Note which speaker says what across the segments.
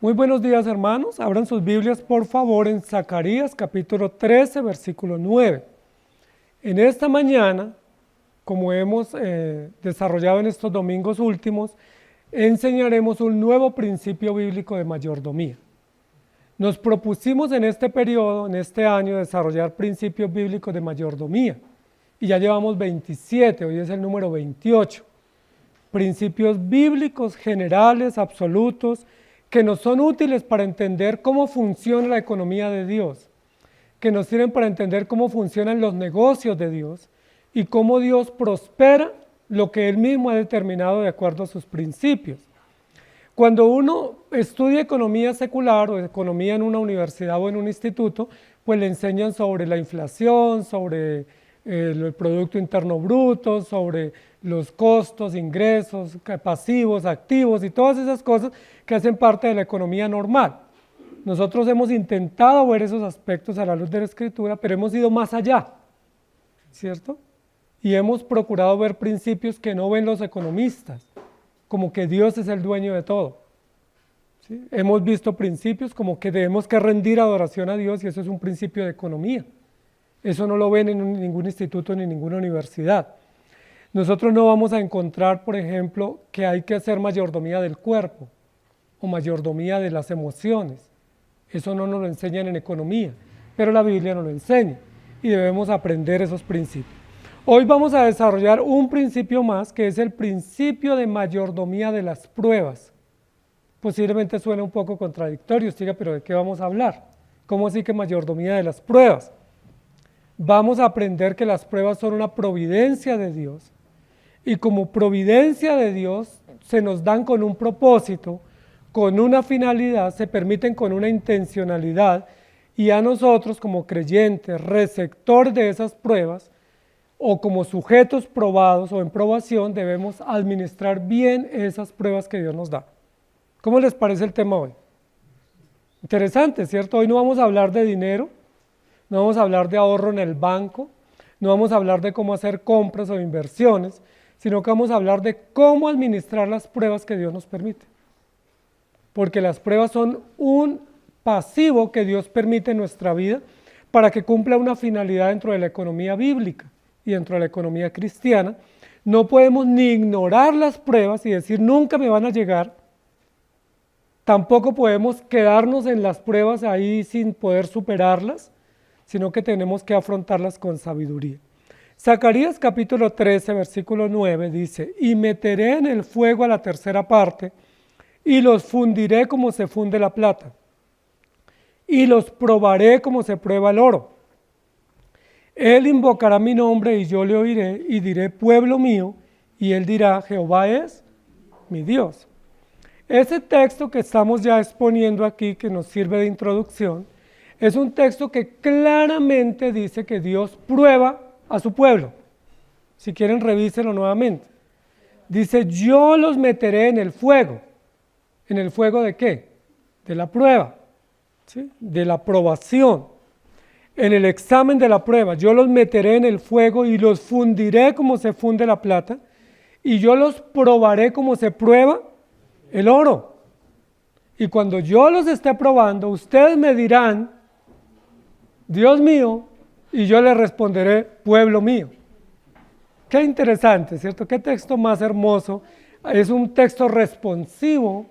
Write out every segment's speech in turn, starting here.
Speaker 1: Muy buenos días, hermanos. Abran sus Biblias, por favor, en Zacarías capítulo 13, versículo 9. En esta mañana, como hemos desarrollado en estos domingos últimos, enseñaremos un nuevo principio bíblico de mayordomía. Nos propusimos en este periodo, en este año, desarrollar principios bíblicos de mayordomía. Y ya llevamos 27, hoy es el número 28. Principios bíblicos generales, absolutos, que nos son útiles para entender cómo funciona la economía de Dios, que nos sirven para entender cómo funcionan los negocios de Dios y cómo Dios prospera lo que Él mismo ha determinado de acuerdo a sus principios. Cuando uno estudia economía secular o economía en una universidad o en un instituto, pues le enseñan sobre la inflación, sobre el Producto Interno Bruto, sobre los costos, ingresos, pasivos, activos y todas esas cosas que hacen parte de la economía normal. Nosotros hemos intentado ver esos aspectos a la luz de la Escritura, pero hemos ido más allá, ¿cierto? Y hemos procurado ver principios que no ven los economistas, como que Dios es el dueño de todo. ¿Sí? Hemos visto principios como que debemos que rendir adoración a Dios y eso es un principio de economía. Eso no lo ven en ningún instituto ni ninguna universidad. Nosotros no vamos a encontrar, por ejemplo, que hay que hacer mayordomía del cuerpo o mayordomía de las emociones. Eso no nos lo enseñan en economía, pero la Biblia nos lo enseña y debemos aprender esos principios. Hoy vamos a desarrollar un principio más, que es el principio de mayordomía de las pruebas. Posiblemente suene un poco contradictorio, diga, pero ¿de qué vamos a hablar? ¿Cómo así que mayordomía de las pruebas? Vamos a aprender que las pruebas son una providencia de Dios y como providencia de Dios se nos dan con un propósito, con una finalidad, se permiten con una intencionalidad y a nosotros como creyentes, receptor de esas pruebas o como sujetos probados o en probación debemos administrar bien esas pruebas que Dios nos da. ¿Cómo les parece el tema hoy? Interesante, ¿cierto? Hoy no vamos a hablar de dinero. No vamos a hablar de ahorro en el banco, no vamos a hablar de cómo hacer compras o inversiones, sino que vamos a hablar de cómo administrar las pruebas que Dios nos permite. Porque las pruebas son un pasivo que Dios permite en nuestra vida para que cumpla una finalidad dentro de la economía bíblica y dentro de la economía cristiana. No podemos ni ignorar las pruebas y decir nunca me van a llegar. Tampoco podemos quedarnos en las pruebas ahí sin poder superarlas, sino que tenemos que afrontarlas con sabiduría. Zacarías capítulo 13, versículo 9 dice, y meteré en el fuego a la tercera parte, y los fundiré como se funde la plata, y los probaré como se prueba el oro. Él invocará mi nombre y yo le oiré, y diré pueblo mío, y él dirá Jehová es mi Dios. Ese texto que estamos ya exponiendo aquí, que nos sirve de introducción, es un texto que claramente dice que Dios prueba a su pueblo. Si quieren, revísenlo nuevamente. Dice, yo los meteré en el fuego. ¿En el fuego de qué? De la prueba, ¿sí? De la probación. En el examen de la prueba, yo los meteré en el fuego y los fundiré como se funde la plata, y yo los probaré como se prueba el oro. Y cuando yo los esté probando, ustedes me dirán, Dios mío, y yo le responderé, pueblo mío. Qué interesante, ¿cierto? Qué texto más hermoso. Es un texto responsivo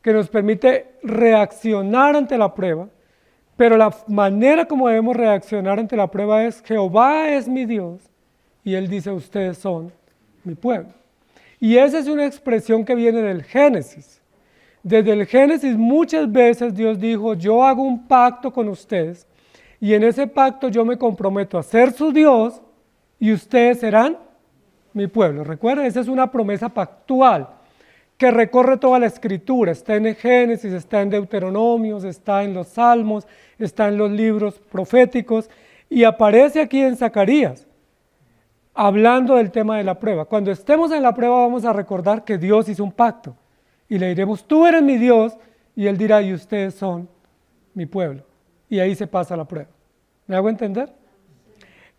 Speaker 1: que nos permite reaccionar ante la prueba, pero la manera como debemos reaccionar ante la prueba es, Jehová es mi Dios, y Él dice, ustedes son mi pueblo. Y esa es una expresión que viene del Génesis. Desde el Génesis muchas veces Dios dijo, yo hago un pacto con ustedes, y en ese pacto yo me comprometo a ser su Dios y ustedes serán mi pueblo. Recuerden, esa es una promesa pactual que recorre toda la Escritura. Está en el Génesis, está en Deuteronomios, está en los Salmos, está en los libros proféticos y aparece aquí en Zacarías, hablando del tema de la prueba. Cuando estemos en la prueba vamos a recordar que Dios hizo un pacto y le diremos, tú eres mi Dios, y Él dirá, y ustedes son mi pueblo. Y ahí se pasa la prueba. ¿Me hago entender?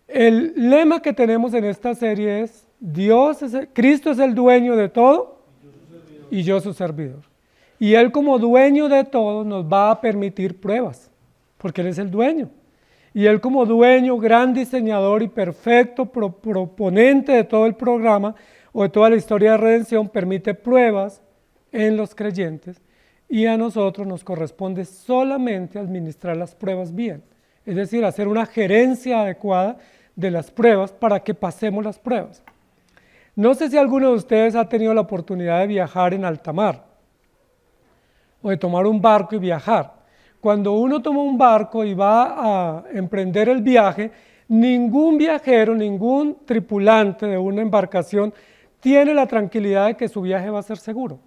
Speaker 1: El lema que tenemos en esta serie es, Cristo es el dueño de todo y yo su servidor. Y Él como dueño de todo nos va a permitir pruebas, porque Él es el dueño. Y Él como dueño, gran diseñador y perfecto proponente de todo el programa o de toda la historia de redención, permite pruebas en los creyentes y a nosotros nos corresponde solamente administrar las pruebas bien. Es decir, hacer una gerencia adecuada de las pruebas para que pasemos las pruebas. No sé si alguno de ustedes ha tenido la oportunidad de viajar en alta mar o de tomar un barco y viajar. Cuando uno toma un barco y va a emprender el viaje, ningún viajero, ningún tripulante de una embarcación tiene la tranquilidad de que su viaje va a ser seguro.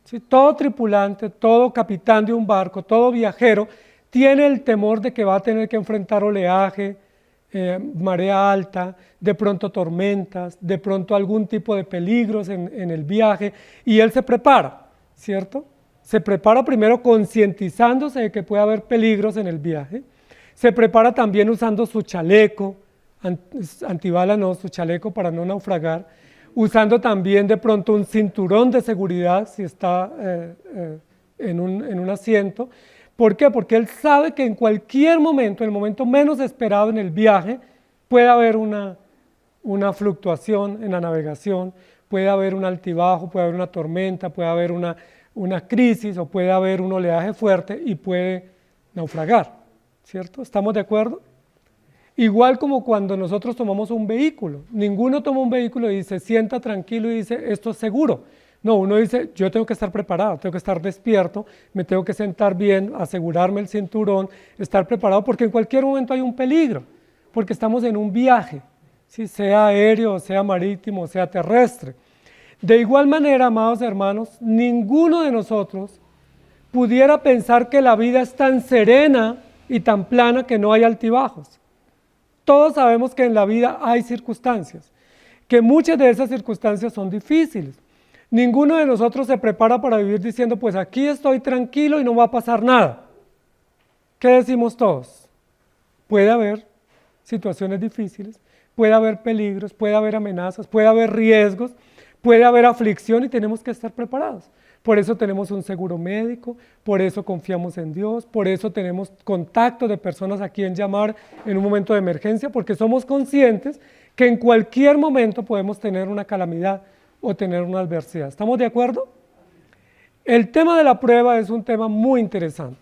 Speaker 1: ¿Sí? Todo tripulante, todo capitán de un barco, todo viajero tiene el temor de que va a tener que enfrentar oleaje, marea alta, de pronto tormentas, de pronto algún tipo de peligros en el viaje, y él se prepara, ¿cierto? Se prepara primero concientizándose de que puede haber peligros en el viaje, se prepara también usando su chaleco, antibala no, su chaleco para no naufragar, usando también de pronto un cinturón de seguridad si está en un asiento. ¿Por qué? Porque él sabe que en cualquier momento, en el momento menos esperado en el viaje, puede haber una fluctuación en la navegación, puede haber un altibajo, puede haber una tormenta, puede haber una crisis o puede haber un oleaje fuerte y puede naufragar, ¿cierto? ¿Estamos de acuerdo? Igual como cuando nosotros tomamos un vehículo, ninguno toma un vehículo y se sienta tranquilo y dice, esto es seguro. No, uno dice, yo tengo que estar preparado, tengo que estar despierto, me tengo que sentar bien, asegurarme el cinturón, estar preparado, porque en cualquier momento hay un peligro, porque estamos en un viaje, ¿sí? Sea aéreo, sea marítimo, sea terrestre. De igual manera, amados hermanos, ninguno de nosotros pudiera pensar que la vida es tan serena y tan plana que no hay altibajos. Todos sabemos que en la vida hay circunstancias, que muchas de esas circunstancias son difíciles. Ninguno de nosotros se prepara para vivir diciendo, pues aquí estoy tranquilo y no va a pasar nada. ¿Qué decimos todos? Puede haber situaciones difíciles, puede haber peligros, puede haber amenazas, puede haber riesgos, puede haber aflicción y tenemos que estar preparados. Por eso tenemos un seguro médico, por eso confiamos en Dios, por eso tenemos contacto de personas a quien llamar en un momento de emergencia, porque somos conscientes que en cualquier momento podemos tener una calamidad o tener una adversidad. ¿Estamos de acuerdo? El tema de la prueba es un tema muy interesante.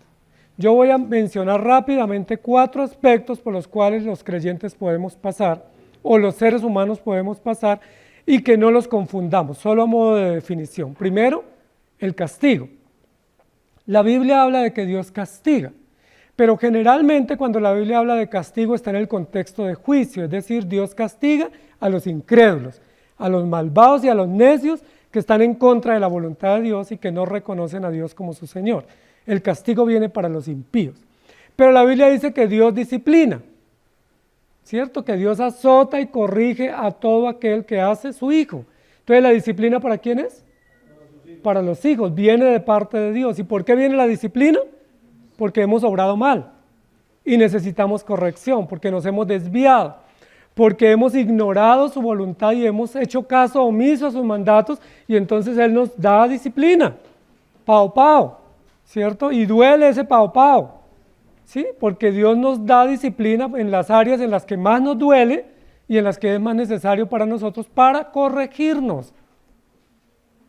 Speaker 1: Yo voy a mencionar rápidamente 4 aspectos por los cuales los creyentes podemos pasar, o los seres humanos podemos pasar, y que no los confundamos, solo a modo de definición. Primero, el castigo. La Biblia habla de que Dios castiga, pero generalmente cuando la Biblia habla de castigo está en el contexto de juicio, es decir, Dios castiga a los incrédulos, a los malvados y a los necios que están en contra de la voluntad de Dios y que no reconocen a Dios como su Señor. El castigo viene para los impíos. Pero la Biblia dice que Dios disciplina, ¿cierto? Que Dios azota y corrige a todo aquel que hace su hijo. Entonces, ¿la disciplina para quién es? Para los hijos, viene de parte de Dios. ¿Y por qué viene la disciplina? Porque hemos obrado mal y necesitamos corrección, porque nos hemos desviado, porque hemos ignorado su voluntad y hemos hecho caso omiso a sus mandatos, y entonces Él nos da disciplina, pao pao, ¿cierto? Y duele ese pao pao, ¿sí? Porque Dios nos da disciplina en las áreas en las que más nos duele y en las que es más necesario para nosotros para corregirnos.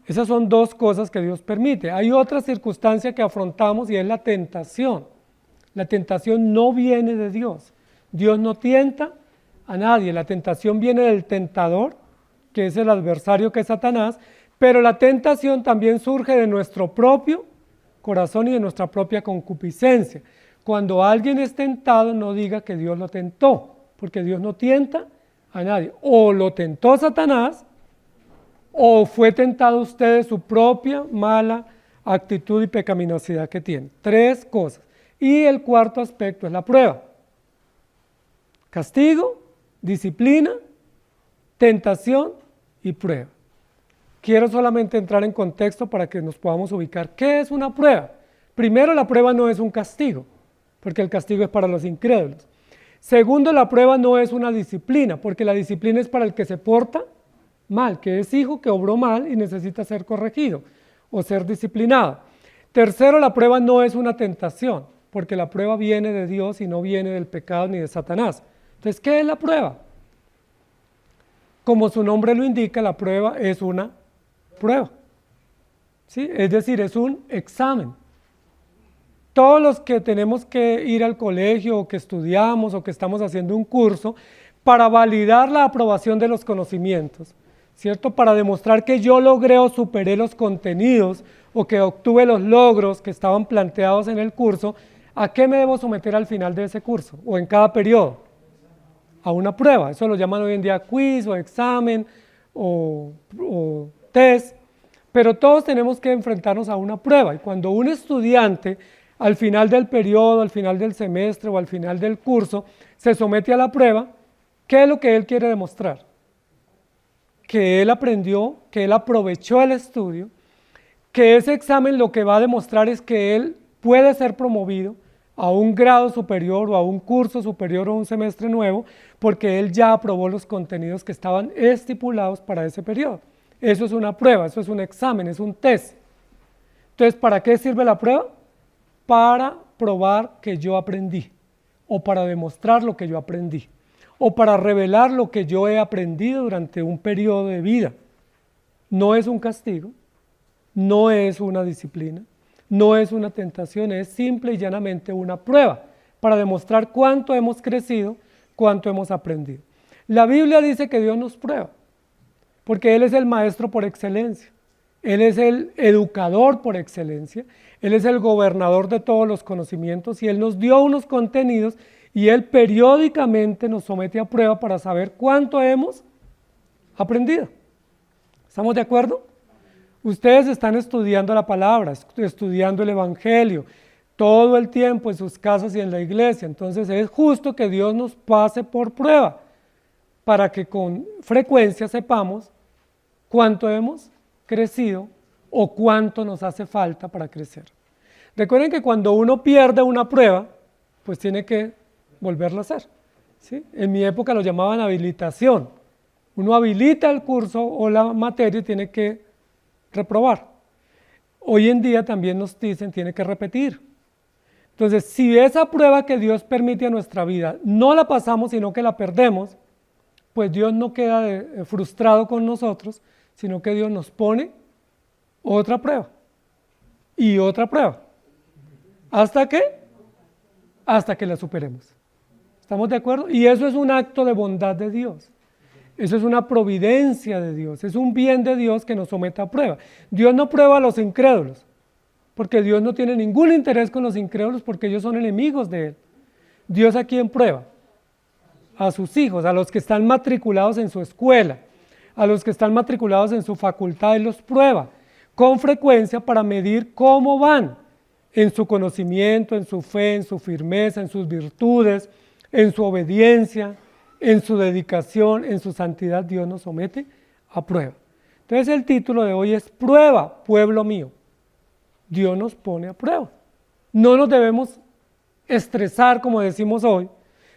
Speaker 1: Esas son 2 cosas que Dios permite. Hay otra circunstancia que afrontamos y es la tentación. La tentación no viene de Dios. Dios no tienta a nadie. La tentación viene del tentador, que es el adversario, que es Satanás, pero la tentación también surge de nuestro propio corazón y de nuestra propia concupiscencia. Cuando alguien es tentado, no diga que Dios lo tentó, porque Dios no tienta a nadie. O lo tentó Satanás, o fue tentado usted de su propia mala actitud y pecaminosidad que tiene. 3 cosas. Y el cuarto aspecto es la prueba. Castigo, disciplina, tentación y prueba. Quiero solamente entrar en contexto para que nos podamos ubicar. ¿Qué es una prueba? Primero, la prueba no es un castigo, porque el castigo es para los incrédulos. Segundo, la prueba no es una disciplina, porque la disciplina es para el que se porta mal, que es hijo que obró mal y necesita ser corregido. o ser disciplinado. Tercero, la prueba no es una tentación, porque la prueba viene de Dios y no viene del pecado ni de Satanás. Entonces, ¿qué es la prueba? Como su nombre lo indica, la prueba es una prueba, ¿sí? Es decir, es un examen. Todos los que tenemos que ir al colegio o que estudiamos o que estamos haciendo un curso para validar la aprobación de los conocimientos, ¿cierto? Para demostrar que yo logré o superé los contenidos o que obtuve los logros que estaban planteados en el curso, ¿a qué me debo someter al final de ese curso o en cada periodo? A una prueba. Eso lo llaman hoy en día quiz o examen o test, pero todos tenemos que enfrentarnos a una prueba. Y cuando un estudiante al final del periodo, al final del semestre o al final del curso se somete a la prueba, ¿qué es lo que él quiere demostrar? Que él aprendió, que él aprovechó el estudio, que ese examen lo que va a demostrar es que él puede ser promovido a un grado superior o a un curso superior o un semestre nuevo, porque él ya aprobó los contenidos que estaban estipulados para ese periodo. Eso es una prueba, eso es un examen, es un test. Entonces, ¿para qué sirve la prueba? Para probar que yo aprendí, o para demostrar lo que yo aprendí, o para revelar lo que yo he aprendido durante un periodo de vida. No es un castigo, no es una disciplina, no es una tentación, es simple y llanamente una prueba para demostrar cuánto hemos crecido, cuánto hemos aprendido. La Biblia dice que Dios nos prueba, porque Él es el maestro por excelencia, Él es el educador por excelencia, Él es el gobernador de todos los conocimientos y Él nos dio unos contenidos y Él periódicamente nos somete a prueba para saber cuánto hemos aprendido. ¿Estamos de acuerdo? Ustedes están estudiando la palabra, estudiando el evangelio, todo el tiempo en sus casas y en la iglesia. Entonces es justo que Dios nos pase por prueba para que con frecuencia sepamos cuánto hemos crecido o cuánto nos hace falta para crecer. Recuerden que cuando uno pierde una prueba, pues tiene que volverla a hacer, ¿sí? En mi época lo llamaban habilitación. Uno habilita el curso o la materia y tiene que reprobar. Hoy en día también nos dicen tiene que repetir. Entonces, si esa prueba que Dios permite a nuestra vida no la pasamos, sino que la perdemos, pues Dios no queda frustrado con nosotros, sino que Dios nos pone otra prueba y otra prueba. ¿Hasta qué? Hasta que la superemos. ¿Estamos de acuerdo? Y eso es un acto de bondad de Dios. Eso es una providencia de Dios, es un bien de Dios que nos somete a prueba. Dios no prueba a los incrédulos, porque Dios no tiene ningún interés con los incrédulos, porque ellos son enemigos de Él. Dios, ¿a quién prueba? A sus hijos, a los que están matriculados en su escuela, a los que están matriculados en su facultad, Él los prueba con frecuencia para medir cómo van en su conocimiento, en su fe, en su firmeza, en sus virtudes, en su obediencia, en su dedicación, en su santidad. Dios nos somete a prueba. Entonces el título de hoy es Prueba, pueblo mío. Dios nos pone a prueba. No nos debemos estresar, como decimos hoy,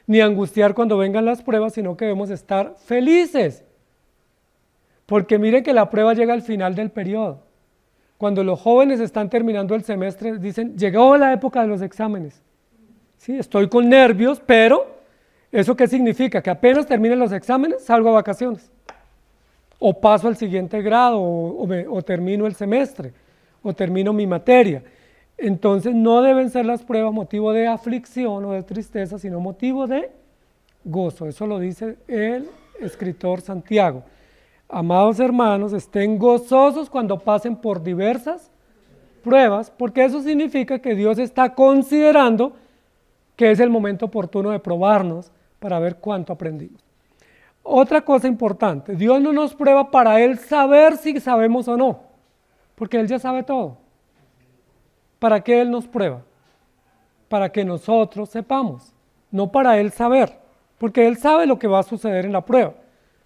Speaker 1: ni angustiar cuando vengan las pruebas, sino que debemos estar felices. Porque miren que la prueba llega al final del periodo. Cuando los jóvenes están terminando el semestre, dicen, llegó la época de los exámenes. Sí, estoy con nervios, pero ¿eso qué significa? Que apenas terminen los exámenes, salgo a vacaciones. O paso al siguiente grado, o termino el semestre, o termino mi materia. Entonces no deben ser las pruebas motivo de aflicción o de tristeza, sino motivo de gozo. Eso lo dice el escritor Santiago. Amados hermanos, estén gozosos cuando pasen por diversas pruebas, porque eso significa que Dios está considerando que es el momento oportuno de probarnos para ver cuánto aprendimos. Otra cosa importante, Dios no nos prueba para Él saber si sabemos o no, porque Él ya sabe todo. ¿Para qué Él nos prueba? Para que nosotros sepamos, no para Él saber, porque Él sabe lo que va a suceder en la prueba,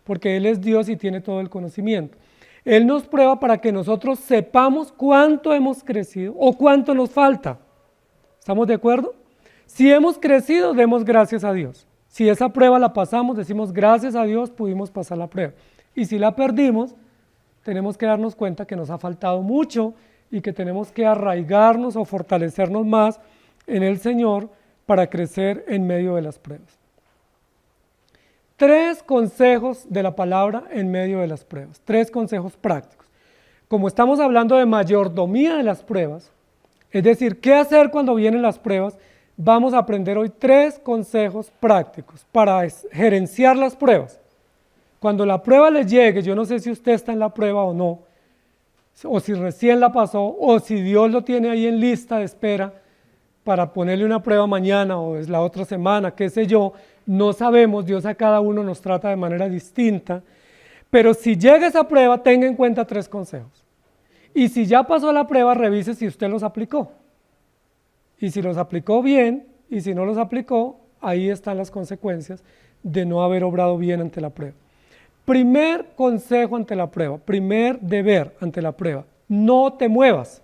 Speaker 1: porque Él es Dios y tiene todo el conocimiento. Él nos prueba para que nosotros sepamos cuánto hemos crecido o cuánto nos falta. ¿Estamos de acuerdo? Si hemos crecido, demos gracias a Dios. Si esa prueba la pasamos, decimos gracias a Dios, pudimos pasar la prueba. Y si la perdimos, tenemos que darnos cuenta que nos ha faltado mucho y que tenemos que arraigarnos o fortalecernos más en el Señor para crecer en medio de las pruebas. 3 consejos de la palabra en medio de las pruebas, 3 consejos prácticos. Como estamos hablando de mayordomía de las pruebas, es decir, qué hacer cuando vienen las pruebas, vamos a aprender hoy 3 consejos prácticos para gerenciar las pruebas. Cuando la prueba le llegue, yo no sé si usted está en la prueba o no, o si recién la pasó, o si Dios lo tiene ahí en lista de espera para ponerle una prueba mañana o es la otra semana, qué sé yo, no sabemos, Dios a cada uno nos trata de manera distinta, pero si llega esa prueba, tenga en cuenta 3 consejos. Y si ya pasó la prueba, revise si usted los aplicó. Y si los aplicó bien, y si no los aplicó, ahí están las consecuencias de no haber obrado bien ante la prueba. Primer consejo ante la prueba, primer deber ante la prueba, no te muevas.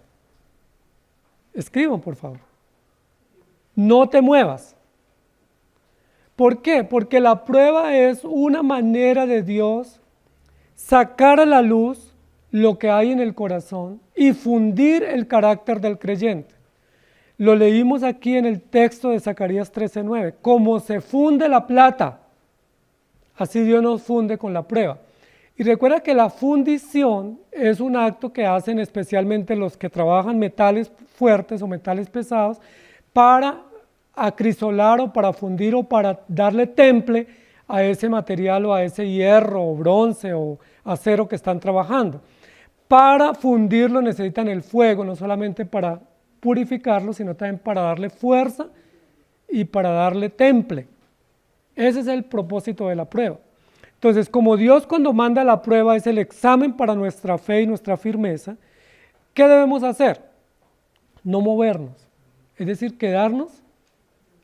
Speaker 1: Escriban, por favor. No te muevas. ¿Por qué? Porque la prueba es una manera de Dios sacar a la luz lo que hay en el corazón y fundir el carácter del creyente. Lo leímos aquí en el texto de Zacarías 13:9. Como se funde la plata, así Dios nos funde con la prueba. Y recuerda que la fundición es un acto que hacen especialmente los que trabajan metales fuertes o metales pesados para acrisolar o para fundir o para darle temple a ese material o a ese hierro o bronce o acero que están trabajando. Para fundirlo necesitan el fuego, no solamente para purificarlo, sino también para darle fuerza y para darle temple. Ese es el propósito de la prueba. Entonces, como Dios cuando manda la prueba es el examen para nuestra fe y nuestra firmeza, ¿qué debemos hacer? No movernos, es decir, quedarnos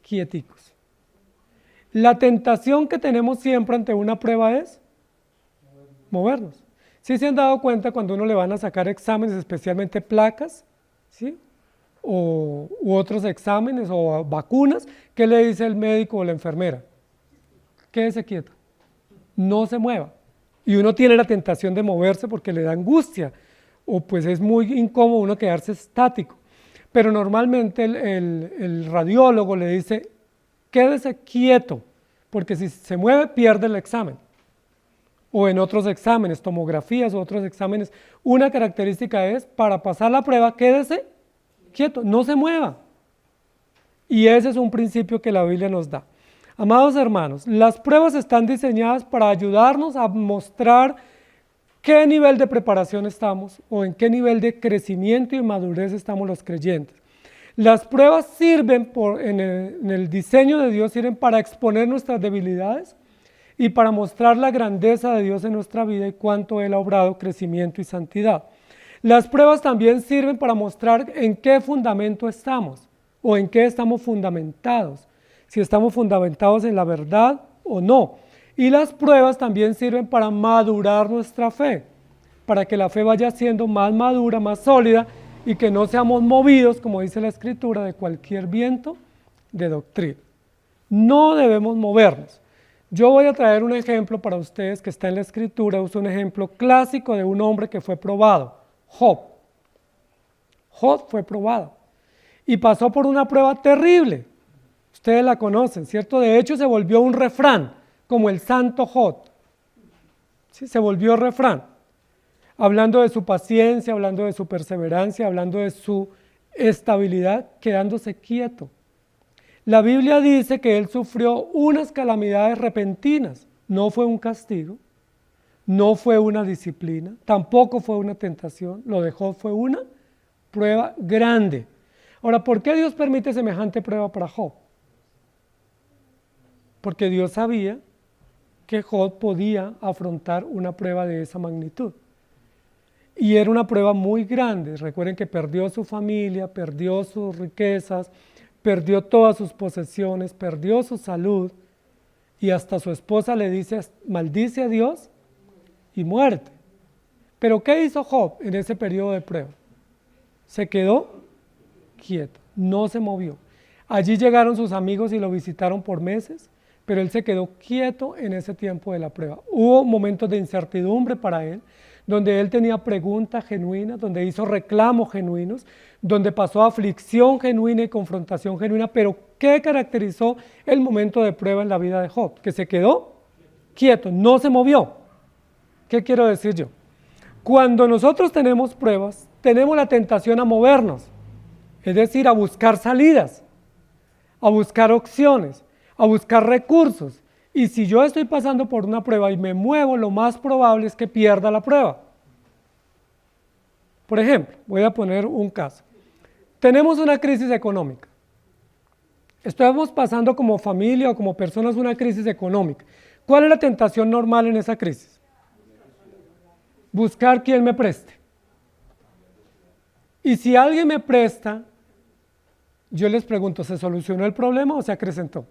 Speaker 1: quieticos. La tentación que tenemos siempre ante una prueba es movernos. ¿Sí se han dado cuenta cuando uno le van a sacar exámenes, especialmente placas, ¿sí? u otros exámenes o vacunas, qué le dice el médico o la enfermera? Quédese quieto, no se mueva. Y uno tiene la tentación de moverse porque le da angustia, o pues es muy incómodo uno quedarse estático. Pero normalmente el radiólogo le dice, quédese quieto, porque si se mueve pierde el examen. O en otros exámenes, tomografías o otros exámenes, una característica es, para pasar la prueba, quédese quieto, no se mueva. Y ese es un principio que la Biblia nos da. Amados hermanos, las pruebas están diseñadas para ayudarnos a mostrar qué nivel de preparación estamos o en qué nivel de crecimiento y madurez estamos los creyentes. Las pruebas sirven, en el diseño de Dios, sirven para exponer nuestras debilidades y para mostrar la grandeza de Dios en nuestra vida y cuánto Él ha obrado crecimiento y santidad. Las pruebas también sirven para mostrar en qué fundamento estamos o en qué estamos fundamentados, si estamos fundamentados en la verdad o no. Y las pruebas también sirven para madurar nuestra fe, para que la fe vaya siendo más madura, más sólida y que no seamos movidos, como dice la Escritura, de cualquier viento de doctrina. No debemos movernos. Yo voy a traer un ejemplo para ustedes que está en la Escritura, uso un ejemplo clásico de un hombre que fue probado, Job. Job fue probado y pasó por una prueba terrible. Ustedes la conocen, ¿cierto? De hecho, se volvió un refrán, como el santo Job. ¿Sí? Se volvió refrán, hablando de su paciencia, hablando de su perseverancia, hablando de su estabilidad, quedándose quieto. La Biblia dice que él sufrió unas calamidades repentinas. No fue un castigo, no fue una disciplina, tampoco fue una tentación. Lo de Job fue una prueba grande. Ahora, ¿por qué Dios permite semejante prueba para Job? Porque Dios sabía que Job podía afrontar una prueba de esa magnitud. Y era una prueba muy grande. Recuerden que perdió su familia, perdió sus riquezas, perdió todas sus posesiones, perdió su salud, y hasta su esposa le dice, maldice a Dios y muerte. Pero ¿qué hizo Job en ese periodo de prueba? Se quedó quieto, no se movió. Allí llegaron sus amigos y lo visitaron por meses, pero él se quedó quieto en ese tiempo de la prueba. Hubo momentos de incertidumbre para él. donde él tenía preguntas genuinas, donde hizo reclamos genuinos, donde pasó aflicción genuina y confrontación genuina, pero ¿qué caracterizó el momento de prueba en la vida de Job? Que se quedó quieto, no se movió. ¿Qué quiero decir yo? Cuando nosotros tenemos pruebas, tenemos la tentación a movernos, es decir, a buscar salidas, a buscar opciones, a buscar recursos. Y si yo estoy pasando por una prueba y me muevo, lo más probable es que pierda la prueba. Por ejemplo, voy a poner un caso. Tenemos una crisis económica. Estamos pasando como familia o como personas una crisis económica. ¿Cuál es la tentación normal en esa crisis? Buscar quien me preste. Y si alguien me presta, yo les pregunto, ¿se solucionó el problema o se acrecentó?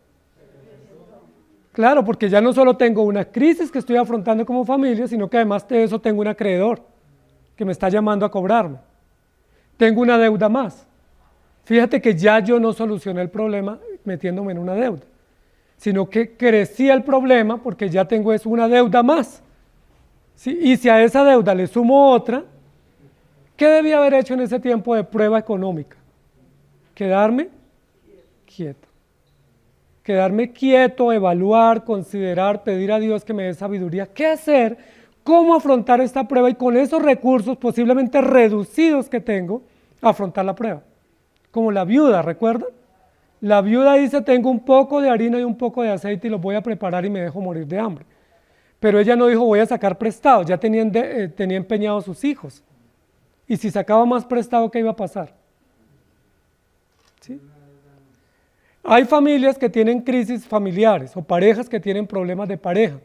Speaker 1: Claro, porque ya no solo tengo una crisis que estoy afrontando como familia, sino que además de eso tengo un acreedor que me está llamando a cobrarme. Tengo una deuda más. Fíjate que ya yo no solucioné el problema metiéndome en una deuda, sino que crecía el problema porque ya tengo una deuda más. ¿Sí? Y si a esa deuda le sumo otra, ¿qué debía haber hecho en ese tiempo de prueba económica? Quedarme quieto. Quedarme quieto, evaluar, considerar, pedir a Dios que me dé sabiduría. ¿Qué hacer? ¿Cómo afrontar esta prueba? Y con esos recursos posiblemente reducidos que tengo, afrontar la prueba. Como la viuda, ¿recuerdan? La viuda dice, tengo un poco de harina y un poco de aceite y los voy a preparar y me dejo morir de hambre. Pero ella no dijo, voy a sacar prestado, ya tenía empeñados sus hijos. Y si sacaba más prestado, ¿qué iba a pasar? ¿Sí? Hay familias que tienen crisis familiares o parejas que tienen problemas de pareja,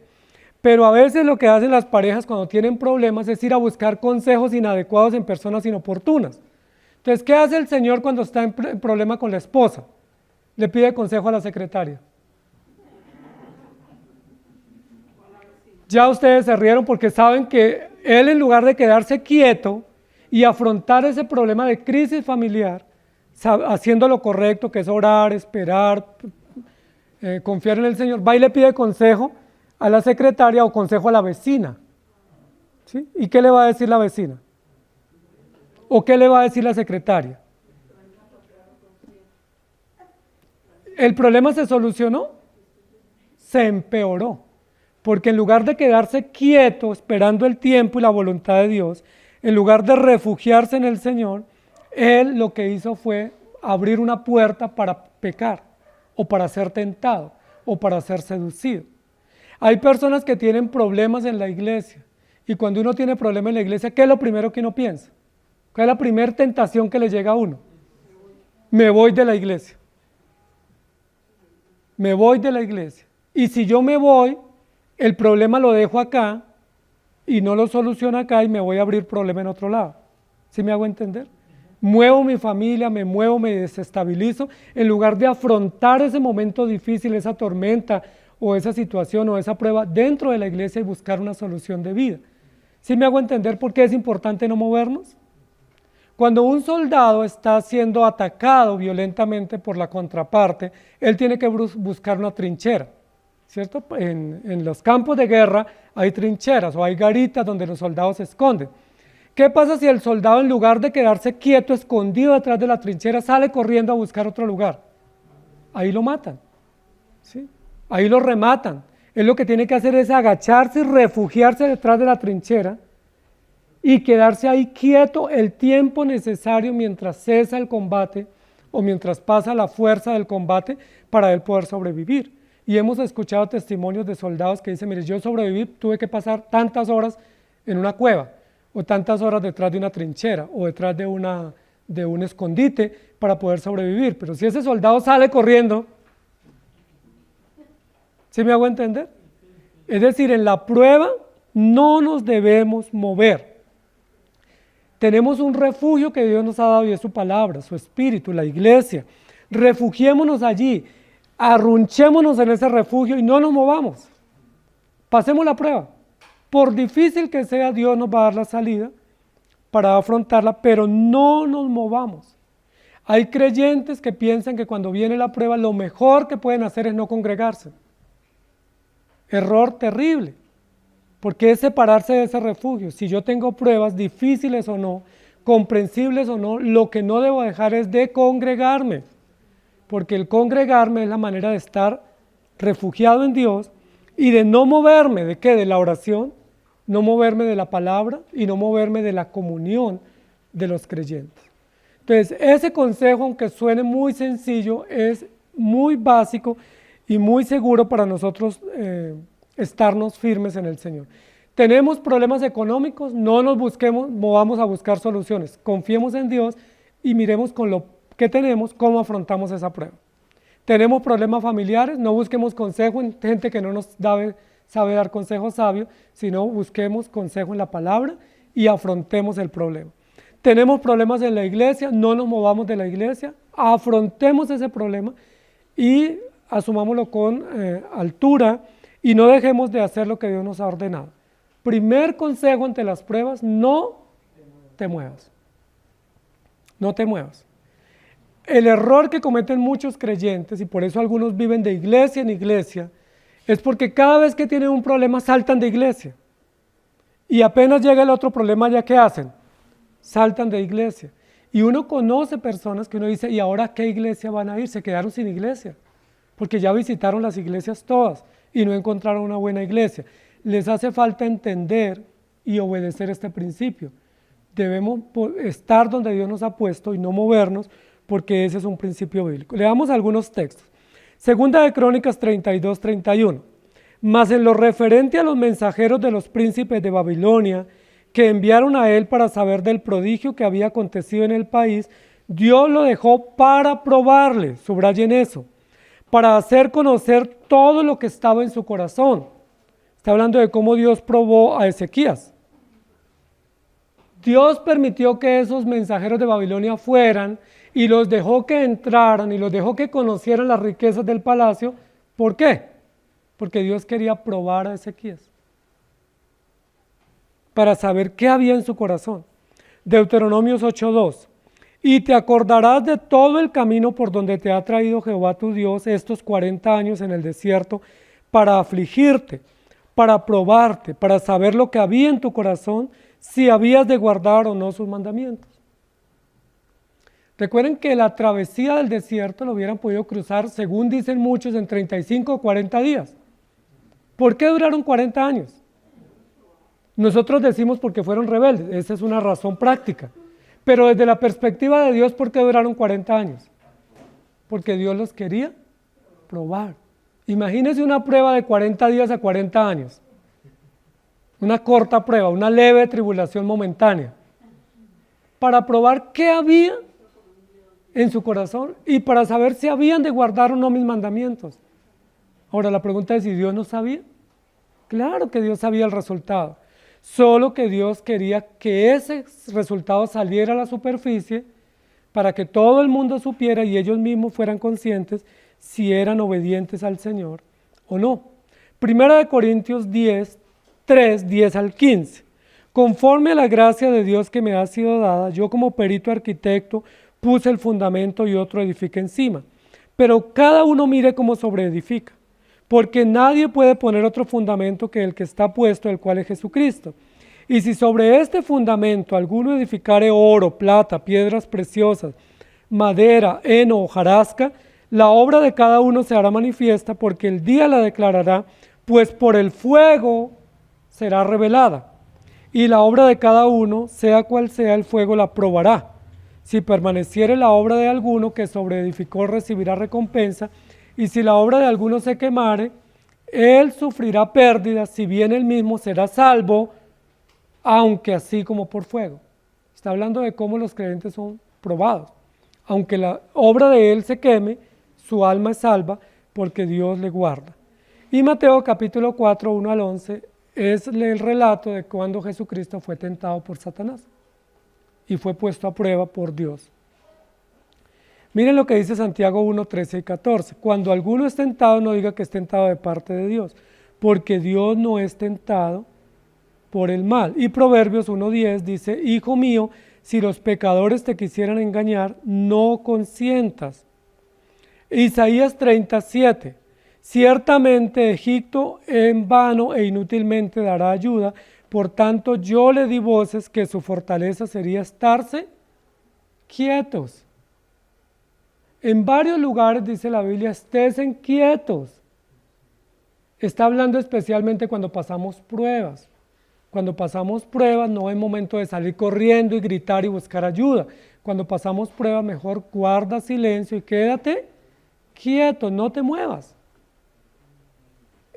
Speaker 1: pero a veces lo que hacen las parejas cuando tienen problemas es ir a buscar consejos inadecuados en personas inoportunas. Entonces, ¿qué hace el señor cuando está en problema con la esposa? Le pide consejo a la secretaria. Ya ustedes se rieron porque saben que él, en lugar de quedarse quieto y afrontar ese problema de crisis familiar, haciendo lo correcto, que es orar, esperar, confiar en el Señor, va y le pide consejo a la secretaria o consejo a la vecina. ¿Sí? ¿Y qué le va a decir la vecina? ¿O qué le va a decir la secretaria? ¿El problema se solucionó? Se empeoró. Porque en lugar de quedarse quieto esperando el tiempo y la voluntad de Dios, en lugar de refugiarse en el Señor, él lo que hizo fue abrir una puerta para pecar, o para ser tentado, o para ser seducido. Hay personas que tienen problemas en la iglesia, y cuando uno tiene problemas en la iglesia, ¿qué es lo primero que uno piensa? ¿Cuál es la primera tentación que le llega a uno? Me voy de la iglesia. Me voy de la iglesia. Y si yo me voy, el problema lo dejo acá, y no lo soluciono acá, y me voy a abrir problema en otro lado. ¿Sí me hago entender? Muevo mi familia, me muevo, me desestabilizo, en lugar de afrontar ese momento difícil, esa tormenta, o esa situación, o esa prueba dentro de la iglesia y buscar una solución de vida. ¿Sí me hago entender por qué es importante no movernos? Cuando un soldado está siendo atacado violentamente por la contraparte, él tiene que buscar una trinchera, ¿cierto? En los campos de guerra hay trincheras o hay garitas donde los soldados se esconden. ¿Qué pasa si el soldado, en lugar de quedarse quieto, escondido detrás de la trinchera, sale corriendo a buscar otro lugar? Ahí lo matan, ¿sí? Ahí lo rematan. Él lo que tiene que hacer es agacharse y refugiarse detrás de la trinchera y quedarse ahí quieto el tiempo necesario mientras cesa el combate o mientras pasa la fuerza del combate para él poder sobrevivir. Y hemos escuchado testimonios de soldados que dicen, mire, yo sobreviví, tuve que pasar tantas horas en una cueva, o tantas horas detrás de una trinchera, o detrás de un escondite para poder sobrevivir. Pero si ese soldado sale corriendo, ¿sí me hago entender? Es decir, en la prueba no nos debemos mover. Tenemos un refugio que Dios nos ha dado y es su palabra, su espíritu, la iglesia. Refugiémonos allí, arrunchémonos en ese refugio y no nos movamos. Pasemos la prueba. Por difícil que sea, Dios nos va a dar la salida para afrontarla, pero no nos movamos. Hay creyentes que piensan que cuando viene la prueba lo mejor que pueden hacer es no congregarse. Error terrible. ¿Por qué separarse de ese refugio? Si yo tengo pruebas, difíciles o no, comprensibles o no, lo que no debo dejar es de congregarme, porque el congregarme es la manera de estar refugiado en Dios y de no moverme, ¿de qué? De la oración, no moverme de la palabra y no moverme de la comunión de los creyentes. Entonces, ese consejo, aunque suene muy sencillo, es muy básico y muy seguro para nosotros estarnos firmes en el Señor. ¿Tenemos problemas económicos? No nos movamos a buscar soluciones. Confiemos en Dios y miremos con lo que tenemos, cómo afrontamos esa prueba. ¿Tenemos problemas familiares? No busquemos consejo en gente que no nos sabe dar consejos sabios, sino busquemos consejo en la palabra y afrontemos el problema. ¿Tenemos problemas en la iglesia? No nos movamos de la iglesia, afrontemos ese problema y asumámoslo con altura y no dejemos de hacer lo que Dios nos ha ordenado. Primer consejo ante las pruebas, no te muevas. No te muevas. El error que cometen muchos creyentes, y por eso algunos viven de iglesia en iglesia, es porque cada vez que tienen un problema saltan de iglesia. Y apenas llega el otro problema, ¿ya qué hacen? Saltan de iglesia. Y uno conoce personas que uno dice, ¿y ahora qué iglesia van a ir? Se quedaron sin iglesia, porque ya visitaron las iglesias todas y no encontraron una buena iglesia. Les hace falta entender y obedecer este principio. Debemos estar donde Dios nos ha puesto y no movernos, porque ese es un principio bíblico. Leamos algunos textos. Segunda de Crónicas 32, 31. Mas en lo referente a los mensajeros de los príncipes de Babilonia, que enviaron a él para saber del prodigio que había acontecido en el país, Dios lo dejó para probarle, subrayen eso, para hacer conocer todo lo que estaba en su corazón. Está hablando de cómo Dios probó a Ezequías. Dios permitió que esos mensajeros de Babilonia fueran y los dejó que entraran y los dejó que conocieran las riquezas del palacio. ¿Por qué? Porque Dios quería probar a Ezequías para saber qué había en su corazón. Deuteronomios 8:2. Y te acordarás de todo el camino por donde te ha traído Jehová tu Dios estos 40 años en el desierto para afligirte, para probarte, para saber lo que había en tu corazón, si habías de guardar o no sus mandamientos. Recuerden que la travesía del desierto lo hubieran podido cruzar, según dicen muchos, en 35 o 40 días. ¿Por qué duraron 40 años? Nosotros decimos porque fueron rebeldes, esa es una razón práctica. Pero desde la perspectiva de Dios, ¿por qué duraron 40 años? Porque Dios los quería probar. Imagínense una prueba de 40 días a 40 años. Una corta prueba, una leve tribulación momentánea. Para probar qué había en su corazón y para saber si habían de guardar o no mis mandamientos. Ahora la pregunta es, ¿si Dios no sabía? Claro que Dios sabía el resultado. Solo que Dios quería que ese resultado saliera a la superficie para que todo el mundo supiera y ellos mismos fueran conscientes si eran obedientes al Señor o no. Primera de Corintios 10, 3, 10 al 15. Conforme a la gracia de Dios que me ha sido dada, yo como perito arquitecto puse el fundamento y otro edifica encima. Pero cada uno mire cómo sobreedifica. Porque nadie puede poner otro fundamento que el que está puesto, el cual es Jesucristo. Y si sobre este fundamento alguno edificare oro, plata, piedras preciosas, madera, heno o hojarasca, la obra de cada uno se hará manifiesta, porque el día la declarará, pues por el fuego será revelada. Y la obra de cada uno, sea cual sea el fuego, la probará. Si permaneciere la obra de alguno que sobreedificó, recibirá recompensa. Y si la obra de alguno se quemare, él sufrirá pérdidas, si bien él mismo será salvo, aunque así como por fuego. Está hablando de cómo los creyentes son probados. Aunque la obra de él se queme, su alma es salva porque Dios le guarda. Y Mateo capítulo 4, 1 al 11, es el relato de cuando Jesucristo fue tentado por Satanás y fue puesto a prueba por Dios. Miren lo que dice Santiago 1, 13 y 14. Cuando alguno es tentado, no diga que es tentado de parte de Dios, porque Dios no es tentado por el mal. Y Proverbios 1, 10 dice, hijo mío, si los pecadores te quisieran engañar, no consientas. Isaías 37, Ciertamente Egipto en vano e inútilmente dará ayuda, por tanto yo le di voces que su fortaleza sería estarse quietos. En varios lugares dice la Biblia, estén quietos. Está hablando especialmente cuando pasamos pruebas. Cuando pasamos pruebas no es momento de salir corriendo y gritar y buscar ayuda. Cuando pasamos pruebas mejor guarda silencio y quédate quieto, no te muevas.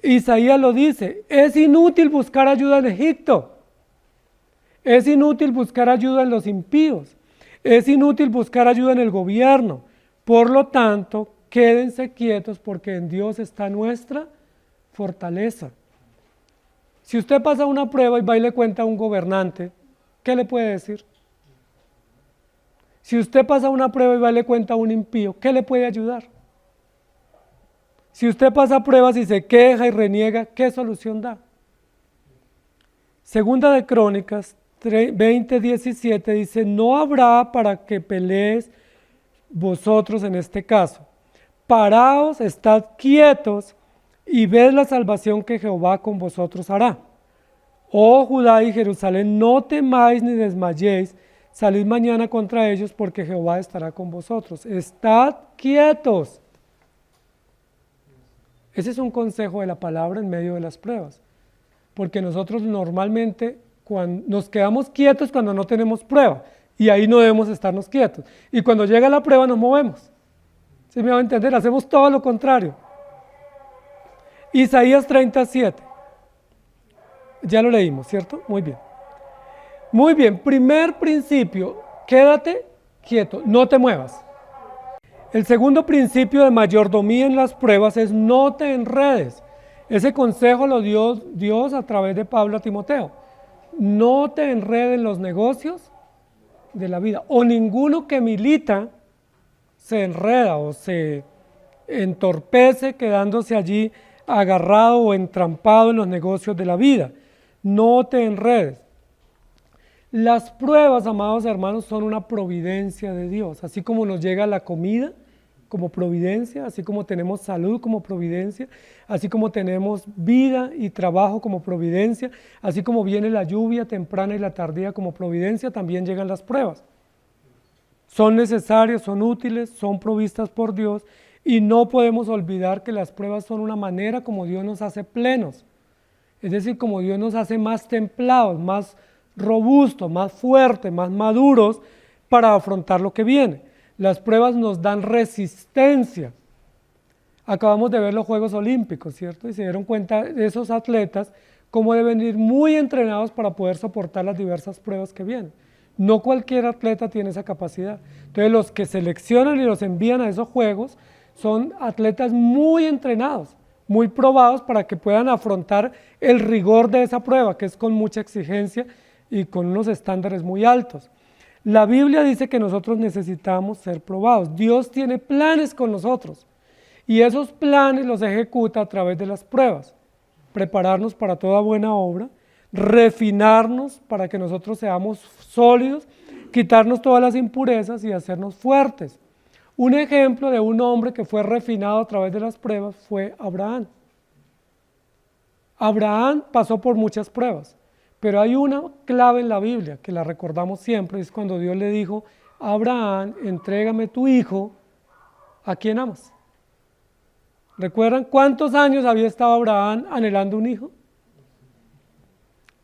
Speaker 1: Isaías lo dice, es inútil buscar ayuda en Egipto. Es inútil buscar ayuda en los impíos. Es inútil buscar ayuda en el gobierno. Por lo tanto, quédense quietos porque en Dios está nuestra fortaleza. Si usted pasa una prueba y va y le cuenta a un gobernante, ¿qué le puede decir? Si usted pasa una prueba y va y le cuenta a un impío, ¿qué le puede ayudar? Si usted pasa pruebas y se queja y reniega, ¿qué solución da? Segunda de Crónicas 20:17 dice, no habrá para que pelees vosotros en este caso. Paraos, estad quietos y ved la salvación que Jehová con vosotros hará. Oh Judá y Jerusalén, no temáis ni desmayéis, salid mañana contra ellos porque Jehová estará con vosotros. Estad quietos. Ese es un consejo de la palabra en medio de las pruebas, porque nosotros normalmente nos quedamos quietos cuando no tenemos prueba, y ahí no debemos estarnos quietos. Y cuando llega la prueba nos movemos. ¿Sí me va a entender? Hacemos todo lo contrario. Isaías 37. Ya lo leímos, ¿cierto? Muy bien. Muy bien, primer principio, quédate quieto, no te muevas. El segundo principio de mayordomía en las pruebas es no te enredes. Ese consejo lo dio Dios a través de Pablo a Timoteo. No te enredes en los negocios de la vida, o ninguno que milita se enreda o se entorpece quedándose allí agarrado o entrampado en los negocios de la vida. No te enredes. Las pruebas, amados hermanos, son una providencia de Dios, así como nos llega la comida como providencia, así como tenemos salud como providencia, así como tenemos vida y trabajo como providencia, así como viene la lluvia temprana y la tardía como providencia, también llegan las pruebas. Son necesarias, son útiles, son provistas por Dios y no podemos olvidar que las pruebas son una manera como Dios nos hace plenos, es decir, como Dios nos hace más templados, más robustos, más fuertes, más maduros para afrontar lo que viene. Las pruebas nos dan resistencia. Acabamos de ver los Juegos Olímpicos, ¿cierto? Y se dieron cuenta de esos atletas cómo deben ir muy entrenados para poder soportar las diversas pruebas que vienen. No cualquier atleta tiene esa capacidad. Entonces los que seleccionan y los envían a esos Juegos son atletas muy entrenados, muy probados para que puedan afrontar el rigor de esa prueba, que es con mucha exigencia y con unos estándares muy altos. La Biblia dice que nosotros necesitamos ser probados. Dios tiene planes con nosotros y esos planes los ejecuta a través de las pruebas. Prepararnos para toda buena obra, refinarnos para que nosotros seamos sólidos, quitarnos todas las impurezas y hacernos fuertes. Un ejemplo de un hombre que fue refinado a través de las pruebas fue Abraham. Abraham pasó por muchas pruebas. Pero hay una clave en la Biblia que la recordamos siempre, es cuando Dios le dijo a Abraham, entrégame tu hijo, ¿a quién amas? ¿Recuerdan cuántos años había estado Abraham anhelando un hijo?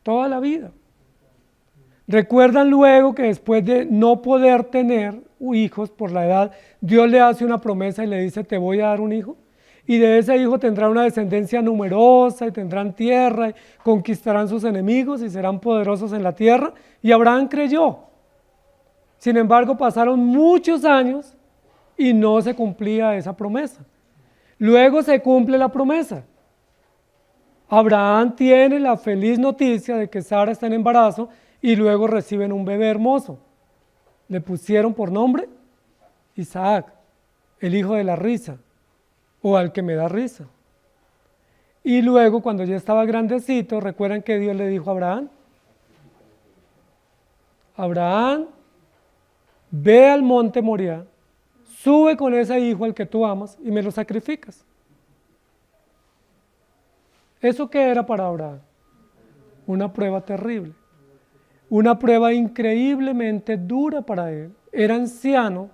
Speaker 1: Toda la vida. ¿Recuerdan luego que después de no poder tener hijos por la edad, Dios le hace una promesa y le dice, te voy a dar un hijo? Y de ese hijo tendrá una descendencia numerosa y tendrán tierra y conquistarán sus enemigos y serán poderosos en la tierra. Y Abraham creyó. Sin embargo, pasaron muchos años y no se cumplía esa promesa. Luego se cumple la promesa. Abraham tiene la feliz noticia de que Sara está en embarazo y luego reciben un bebé hermoso. Le pusieron por nombre Isaac, el hijo de la risa. O al que me da risa. Y luego cuando ya estaba grandecito, ¿recuerdan que Dios le dijo a Abraham? Abraham, ve al monte Moriah, sube con ese hijo al que tú amas y me lo sacrificas. ¿Eso qué era para Abraham? Una prueba terrible, una prueba increíblemente dura para él. Era anciano,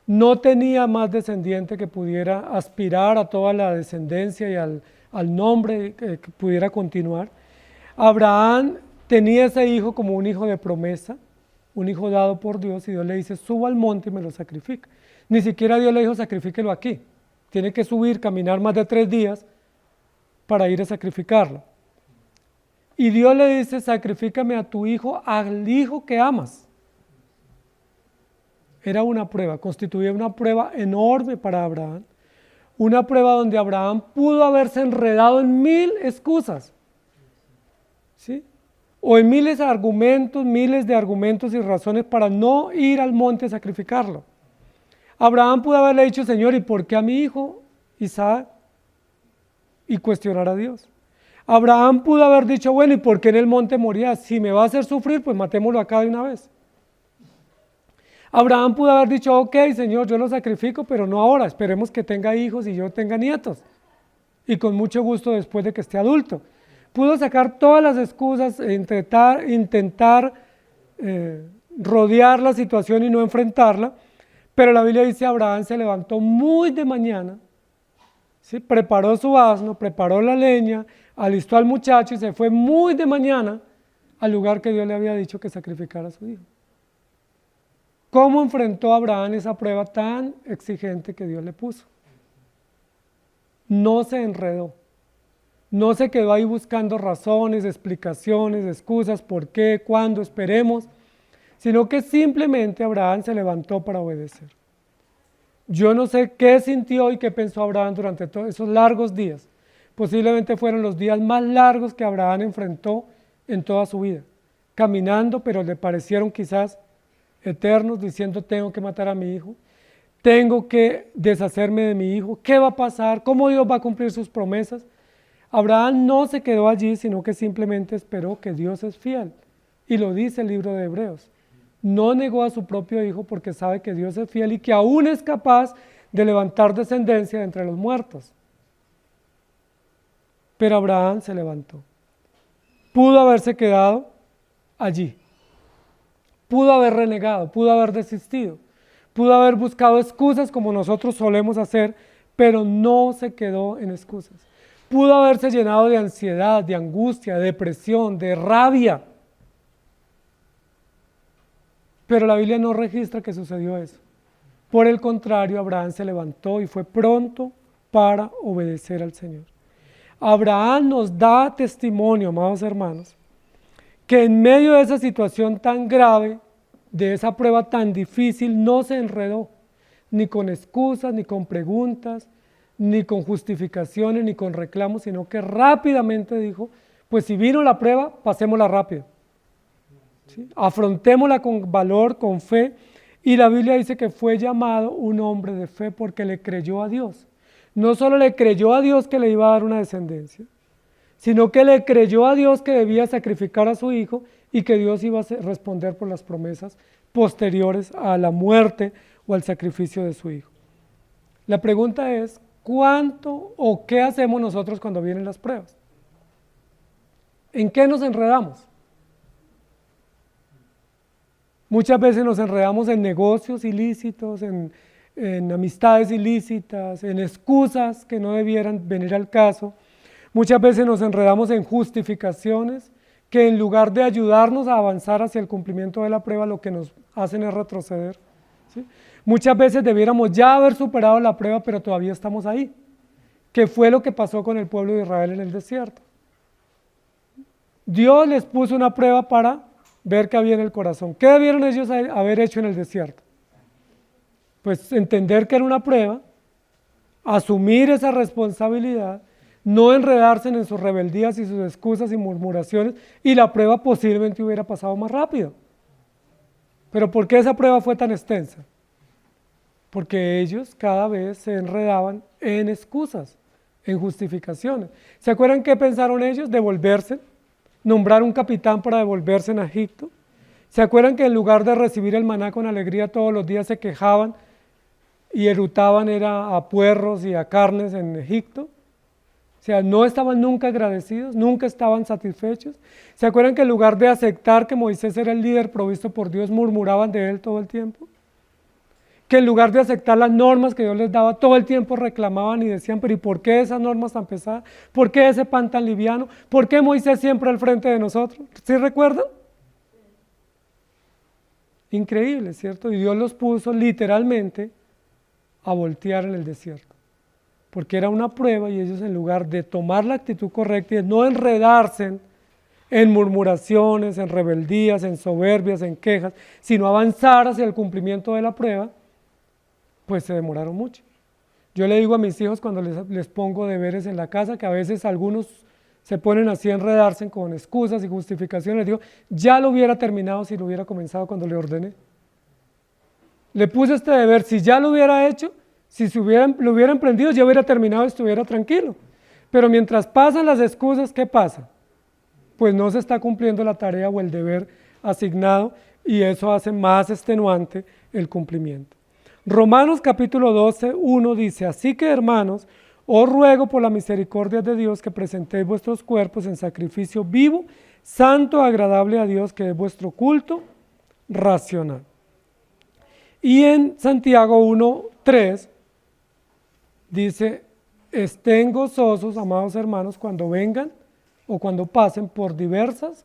Speaker 1: no tenía más descendiente que pudiera aspirar a toda la descendencia y al nombre que pudiera continuar. Abraham tenía ese hijo como un hijo de promesa, un hijo dado por Dios, y Dios le dice, suba al monte y me lo sacrifica. Ni siquiera Dios le dijo, sacrifíquelo aquí. Tiene que subir, caminar más de 3 días para ir a sacrificarlo. Y Dios le dice, sacrifícame a tu hijo, al hijo que amas. Era una prueba, constituía una prueba enorme para Abraham. Una prueba donde Abraham pudo haberse enredado en 1000 excusas. ¿Sí? O en miles de argumentos y razones para no ir al monte a sacrificarlo. Abraham pudo haberle dicho, Señor, ¿y por qué a mi hijo Isaac? Y cuestionar a Dios. Abraham pudo haber dicho, bueno, ¿y por qué en el monte moría? Si me va a hacer sufrir, pues matémoslo acá de una vez. Abraham pudo haber dicho, ok, Señor, yo lo sacrifico, pero no ahora, esperemos que tenga hijos y yo tenga nietos. Y con mucho gusto después de que esté adulto. Pudo sacar todas las excusas, intentar rodear la situación y no enfrentarla, pero la Biblia dice, Abraham se levantó muy de mañana, ¿sí? Preparó su asno, preparó la leña, alistó al muchacho y se fue muy de mañana al lugar que Dios le había dicho que sacrificara a su hijo. ¿Cómo enfrentó Abraham esa prueba tan exigente que Dios le puso? No se enredó, no se quedó ahí buscando razones, explicaciones, excusas, por qué, cuándo, esperemos, sino que simplemente Abraham se levantó para obedecer. Yo no sé qué sintió y qué pensó Abraham durante todos esos largos días. Posiblemente fueron los días más largos que Abraham enfrentó en toda su vida, caminando, pero le parecieron quizás eternos, diciendo tengo que matar a mi hijo, tengo que deshacerme de mi hijo, ¿qué va a pasar? ¿Cómo Dios va a cumplir sus promesas? Abraham no se quedó allí, sino que simplemente esperó que Dios es fiel, y lo dice el libro de Hebreos. No negó a su propio hijo porque sabe que Dios es fiel y que aún es capaz de levantar descendencia de entre los muertos. Pero Abraham se levantó. Pudo haberse quedado allí. Pudo haber renegado, pudo haber desistido, pudo haber buscado excusas como nosotros solemos hacer, pero no se quedó en excusas. Pudo haberse llenado de ansiedad, de angustia, de depresión, de rabia. Pero la Biblia no registra que sucedió eso. Por el contrario, Abraham se levantó y fue pronto para obedecer al Señor. Abraham nos da testimonio, amados hermanos, que en medio de esa situación tan grave, de esa prueba tan difícil, no se enredó, ni con excusas, ni con preguntas, ni con justificaciones, ni con reclamos, sino que rápidamente dijo, pues si vino la prueba, pasémosla rápido. ¿Sí? Afrontémosla con valor, con fe, y la Biblia dice que fue llamado un hombre de fe porque le creyó a Dios. No solo le creyó a Dios que le iba a dar una descendencia, sino que le creyó a Dios que debía sacrificar a su hijo y que Dios iba a responder por las promesas posteriores a la muerte o al sacrificio de su hijo. La pregunta es, ¿cuánto o qué hacemos nosotros cuando vienen las pruebas? ¿En qué nos enredamos? Muchas veces nos enredamos en negocios ilícitos, en amistades ilícitas, en excusas que no debieran venir al caso. Muchas veces nos enredamos en justificaciones que en lugar de ayudarnos a avanzar hacia el cumplimiento de la prueba, lo que nos hacen es retroceder. ¿Sí? Muchas veces debiéramos ya haber superado la prueba, pero todavía estamos ahí. ¿Qué fue lo que pasó con el pueblo de Israel en el desierto? Dios les puso una prueba para ver qué había en el corazón. ¿Qué debieron ellos haber hecho en el desierto? Pues entender que era una prueba, asumir esa responsabilidad, no enredarse en sus rebeldías y sus excusas y murmuraciones, y la prueba posiblemente hubiera pasado más rápido. ¿Pero por qué esa prueba fue tan extensa? Porque ellos cada vez se enredaban en excusas, en justificaciones. ¿Se acuerdan qué pensaron ellos? Devolverse, nombrar un capitán para devolverse en Egipto. ¿Se acuerdan que en lugar de recibir el maná con alegría todos los días se quejaban y erutaban era a puerros y a carnes en Egipto? O sea, no estaban nunca agradecidos, nunca estaban satisfechos. ¿Se acuerdan que en lugar de aceptar que Moisés era el líder provisto por Dios, murmuraban de él todo el tiempo? Que en lugar de aceptar las normas que Dios les daba, todo el tiempo reclamaban y decían, pero ¿y por qué esas normas tan pesadas? ¿Por qué ese pan tan liviano? ¿Por qué Moisés siempre al frente de nosotros? ¿Sí recuerdan? Increíble, ¿cierto? Y Dios los puso literalmente a voltear en el desierto, porque era una prueba y ellos en lugar de tomar la actitud correcta y de no enredarse en murmuraciones, en rebeldías, en soberbias, en quejas, sino avanzar hacia el cumplimiento de la prueba, pues se demoraron mucho. Yo le digo a mis hijos cuando les pongo deberes en la casa, que a veces algunos se ponen así a enredarse con excusas y justificaciones, les digo, ya lo hubiera terminado si lo hubiera comenzado cuando le ordené. Le puse este deber, si ya lo hubiera hecho, si lo hubiera emprendido, ya hubiera terminado y estuviera tranquilo. Pero mientras pasan las excusas, ¿qué pasa? Pues no se está cumpliendo la tarea o el deber asignado y eso hace más extenuante el cumplimiento. Romanos capítulo 12, 1 dice, así que hermanos, os ruego por la misericordia de Dios que presentéis vuestros cuerpos en sacrificio vivo, santo, agradable a Dios, que es vuestro culto racional. Y en Santiago 1, 3 dice, estén gozosos, amados hermanos, cuando vengan o cuando pasen por diversas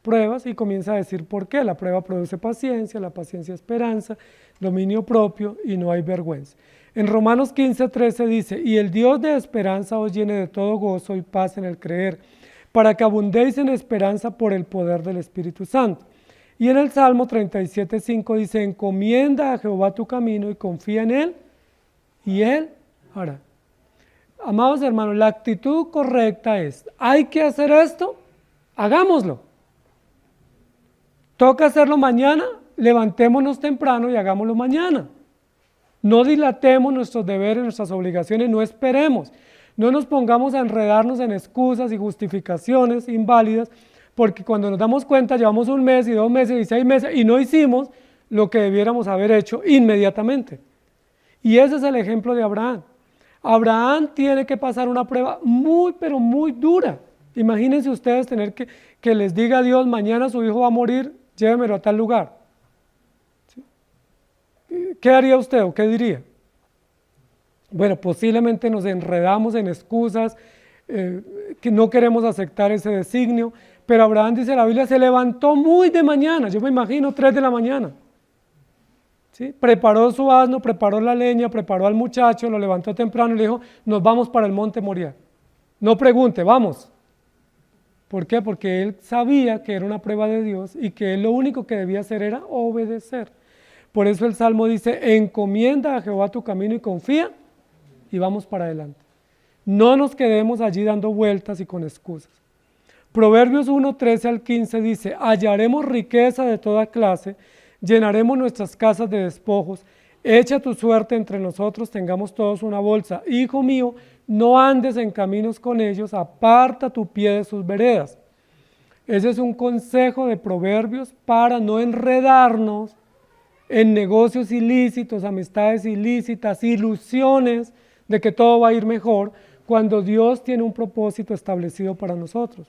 Speaker 1: pruebas, y comienza a decir por qué. La prueba produce paciencia, la paciencia esperanza, dominio propio y no hay vergüenza. En Romanos 15, 13 dice, y el Dios de esperanza os llene de todo gozo y paz en el creer, para que abundéis en esperanza por el poder del Espíritu Santo. Y en el Salmo 37, 5 dice, encomienda a Jehová tu camino y confía en Él, y Él hará. Amados hermanos, la actitud correcta es, hay que hacer esto, hagámoslo. Toca hacerlo mañana, levantémonos temprano y hagámoslo mañana. No dilatemos nuestros deberes, nuestras obligaciones, no esperemos. No nos pongamos a enredarnos en excusas y justificaciones inválidas, porque cuando nos damos cuenta llevamos 1 mes y 2 meses y 6 meses y no hicimos lo que debiéramos haber hecho inmediatamente. Y ese es el ejemplo de Abraham. Abraham tiene que pasar una prueba muy, pero muy dura. Imagínense ustedes tener que les diga a Dios, mañana su hijo va a morir, llévemelo a tal lugar. ¿Sí? ¿Qué haría usted o qué diría? Bueno, posiblemente nos enredamos en excusas, que no queremos aceptar ese designio, pero Abraham, dice la Biblia, se levantó muy de mañana, yo me imagino 3 de la mañana. ¿Sí? Preparó su asno, preparó la leña, preparó al muchacho, lo levantó temprano y le dijo, nos vamos para el monte Moriah. No pregunte, vamos. ¿Por qué? Porque él sabía que era una prueba de Dios y que él lo único que debía hacer era obedecer. Por eso el Salmo dice, encomienda a Jehová tu camino y confía, y vamos para adelante. No nos quedemos allí dando vueltas y con excusas. Proverbios 1, 13 al 15 dice, hallaremos riqueza de toda clase, llenaremos nuestras casas de despojos, echa tu suerte entre nosotros, tengamos todos una bolsa. Hijo mío, no andes en caminos con ellos, aparta tu pie de sus veredas. Ese es un consejo de Proverbios para no enredarnos en negocios ilícitos, amistades ilícitas, ilusiones de que todo va a ir mejor, cuando Dios tiene un propósito establecido para nosotros.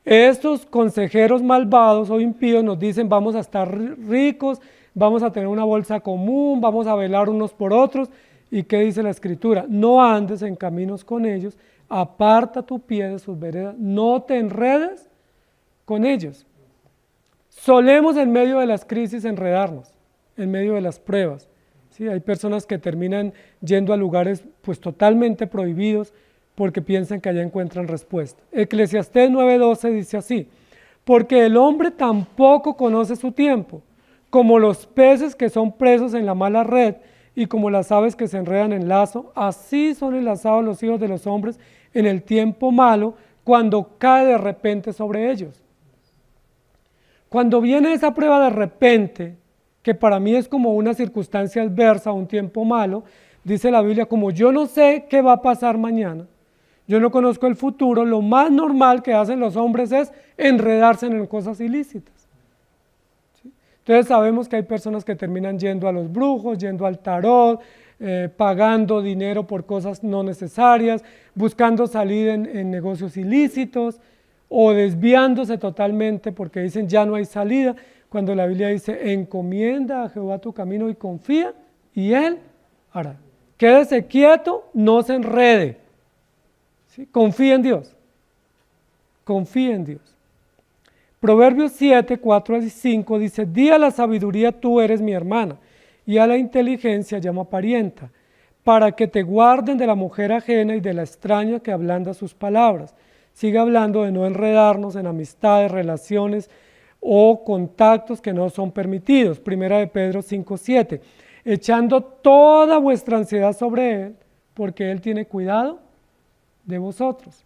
Speaker 1: Estos consejeros malvados o impíos nos dicen, vamos a estar ricos, vamos a tener una bolsa común, vamos a velar unos por otros. ¿Y qué dice la Escritura? No andes en caminos con ellos, aparta tu pie de sus veredas, no te enredes con ellos. Solemos en medio de las crisis enredarnos, en medio de las pruebas. ¿Sí? Hay personas que terminan yendo a lugares pues totalmente prohibidos porque piensan que allá encuentran respuesta. Eclesiastés 9:12 dice así, porque el hombre tampoco conoce su tiempo, como los peces que son presos en la mala red y como las aves que se enredan en lazo, así son enlazados los hijos de los hombres en el tiempo malo, cuando cae de repente sobre ellos. Cuando viene esa prueba de repente, que para mí es como una circunstancia adversa, un tiempo malo, dice la Biblia, como yo no sé qué va a pasar mañana, yo no conozco el futuro, lo más normal que hacen los hombres es enredarse en cosas ilícitas. ¿Sí? Entonces sabemos que hay personas que terminan yendo a los brujos, yendo al tarot, pagando dinero por cosas no necesarias, buscando salir en negocios ilícitos o desviándose totalmente porque dicen ya no hay salida, cuando la Biblia dice encomienda a Jehová tu camino y confía y Él hará. Quédese quieto, no se enrede. ¿Sí? Confía en Dios. Confía en Dios. Proverbios 7, 4 y 5 dice, di a la sabiduría tú eres mi hermana, y a la inteligencia llama parienta, para que te guarden de la mujer ajena y de la extraña que ablanda sus palabras. Sigue hablando de no enredarnos en amistades, relaciones o contactos que no son permitidos. Primera de Pedro 5, 7. Echando toda vuestra ansiedad sobre Él, porque Él tiene cuidado de vosotros.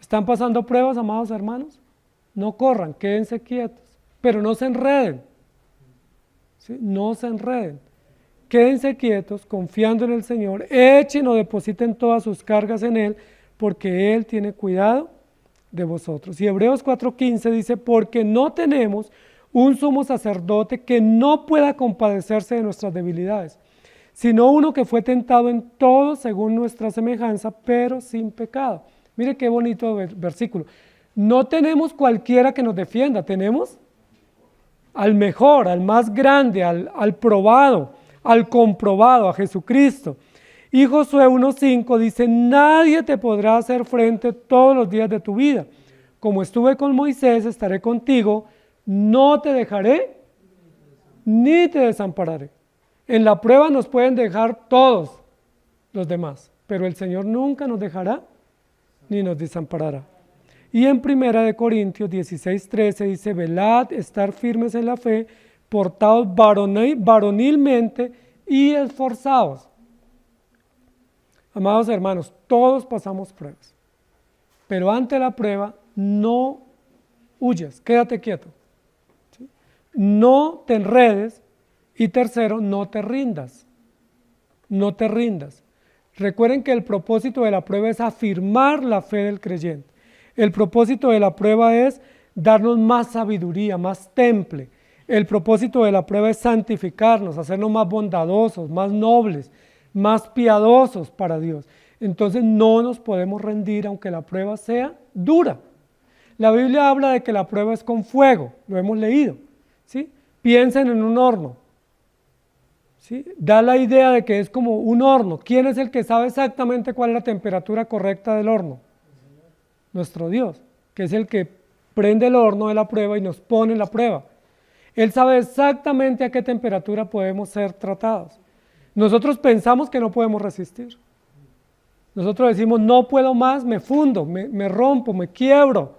Speaker 1: ¿Están pasando pruebas, amados hermanos? No corran, quédense quietos, pero no se enreden. ¿Sí? No se enreden. Quédense quietos, confiando en el Señor, echen o depositen todas sus cargas en Él, porque Él tiene cuidado de vosotros. Y Hebreos 4:15 dice, porque no tenemos un sumo sacerdote que no pueda compadecerse de nuestras debilidades, sino uno que fue tentado en todo según nuestra semejanza, pero sin pecado. Mire qué bonito versículo. No tenemos cualquiera que nos defienda, tenemos al mejor, al más grande, al probado, al comprobado, a Jesucristo. Y Josué 1:5 dice, nadie te podrá hacer frente todos los días de tu vida. Como estuve con Moisés, estaré contigo, no te dejaré ni te desampararé. En la prueba nos pueden dejar todos los demás, pero el Señor nunca nos dejará ni nos desamparará. Y en 1 Corintios 16:13 dice, velad, estar firmes en la fe, portaos varonilmente y esforzados. Amados hermanos, todos pasamos pruebas, pero ante la prueba no huyas, quédate quieto. ¿Sí? No te enredes y tercero, no te rindas. No te rindas. Recuerden que el propósito de la prueba es afirmar la fe del creyente. El propósito de la prueba es darnos más sabiduría, más temple. El propósito de la prueba es santificarnos, hacernos más bondadosos, más nobles, más piadosos para Dios. Entonces no nos podemos rendir aunque la prueba sea dura. La Biblia habla de que la prueba es con fuego, lo hemos leído. ¿Sí? Piensen en un horno. ¿Sí? Da la idea de que es como un horno. ¿Quién es el que sabe exactamente cuál es la temperatura correcta del horno? Nuestro Dios, que es el que prende el horno de la prueba y nos pone en la prueba. Él sabe exactamente a qué temperatura podemos ser tratados. Nosotros pensamos que no podemos resistir. Nosotros decimos, no puedo más, me fundo, me rompo, me quiebro.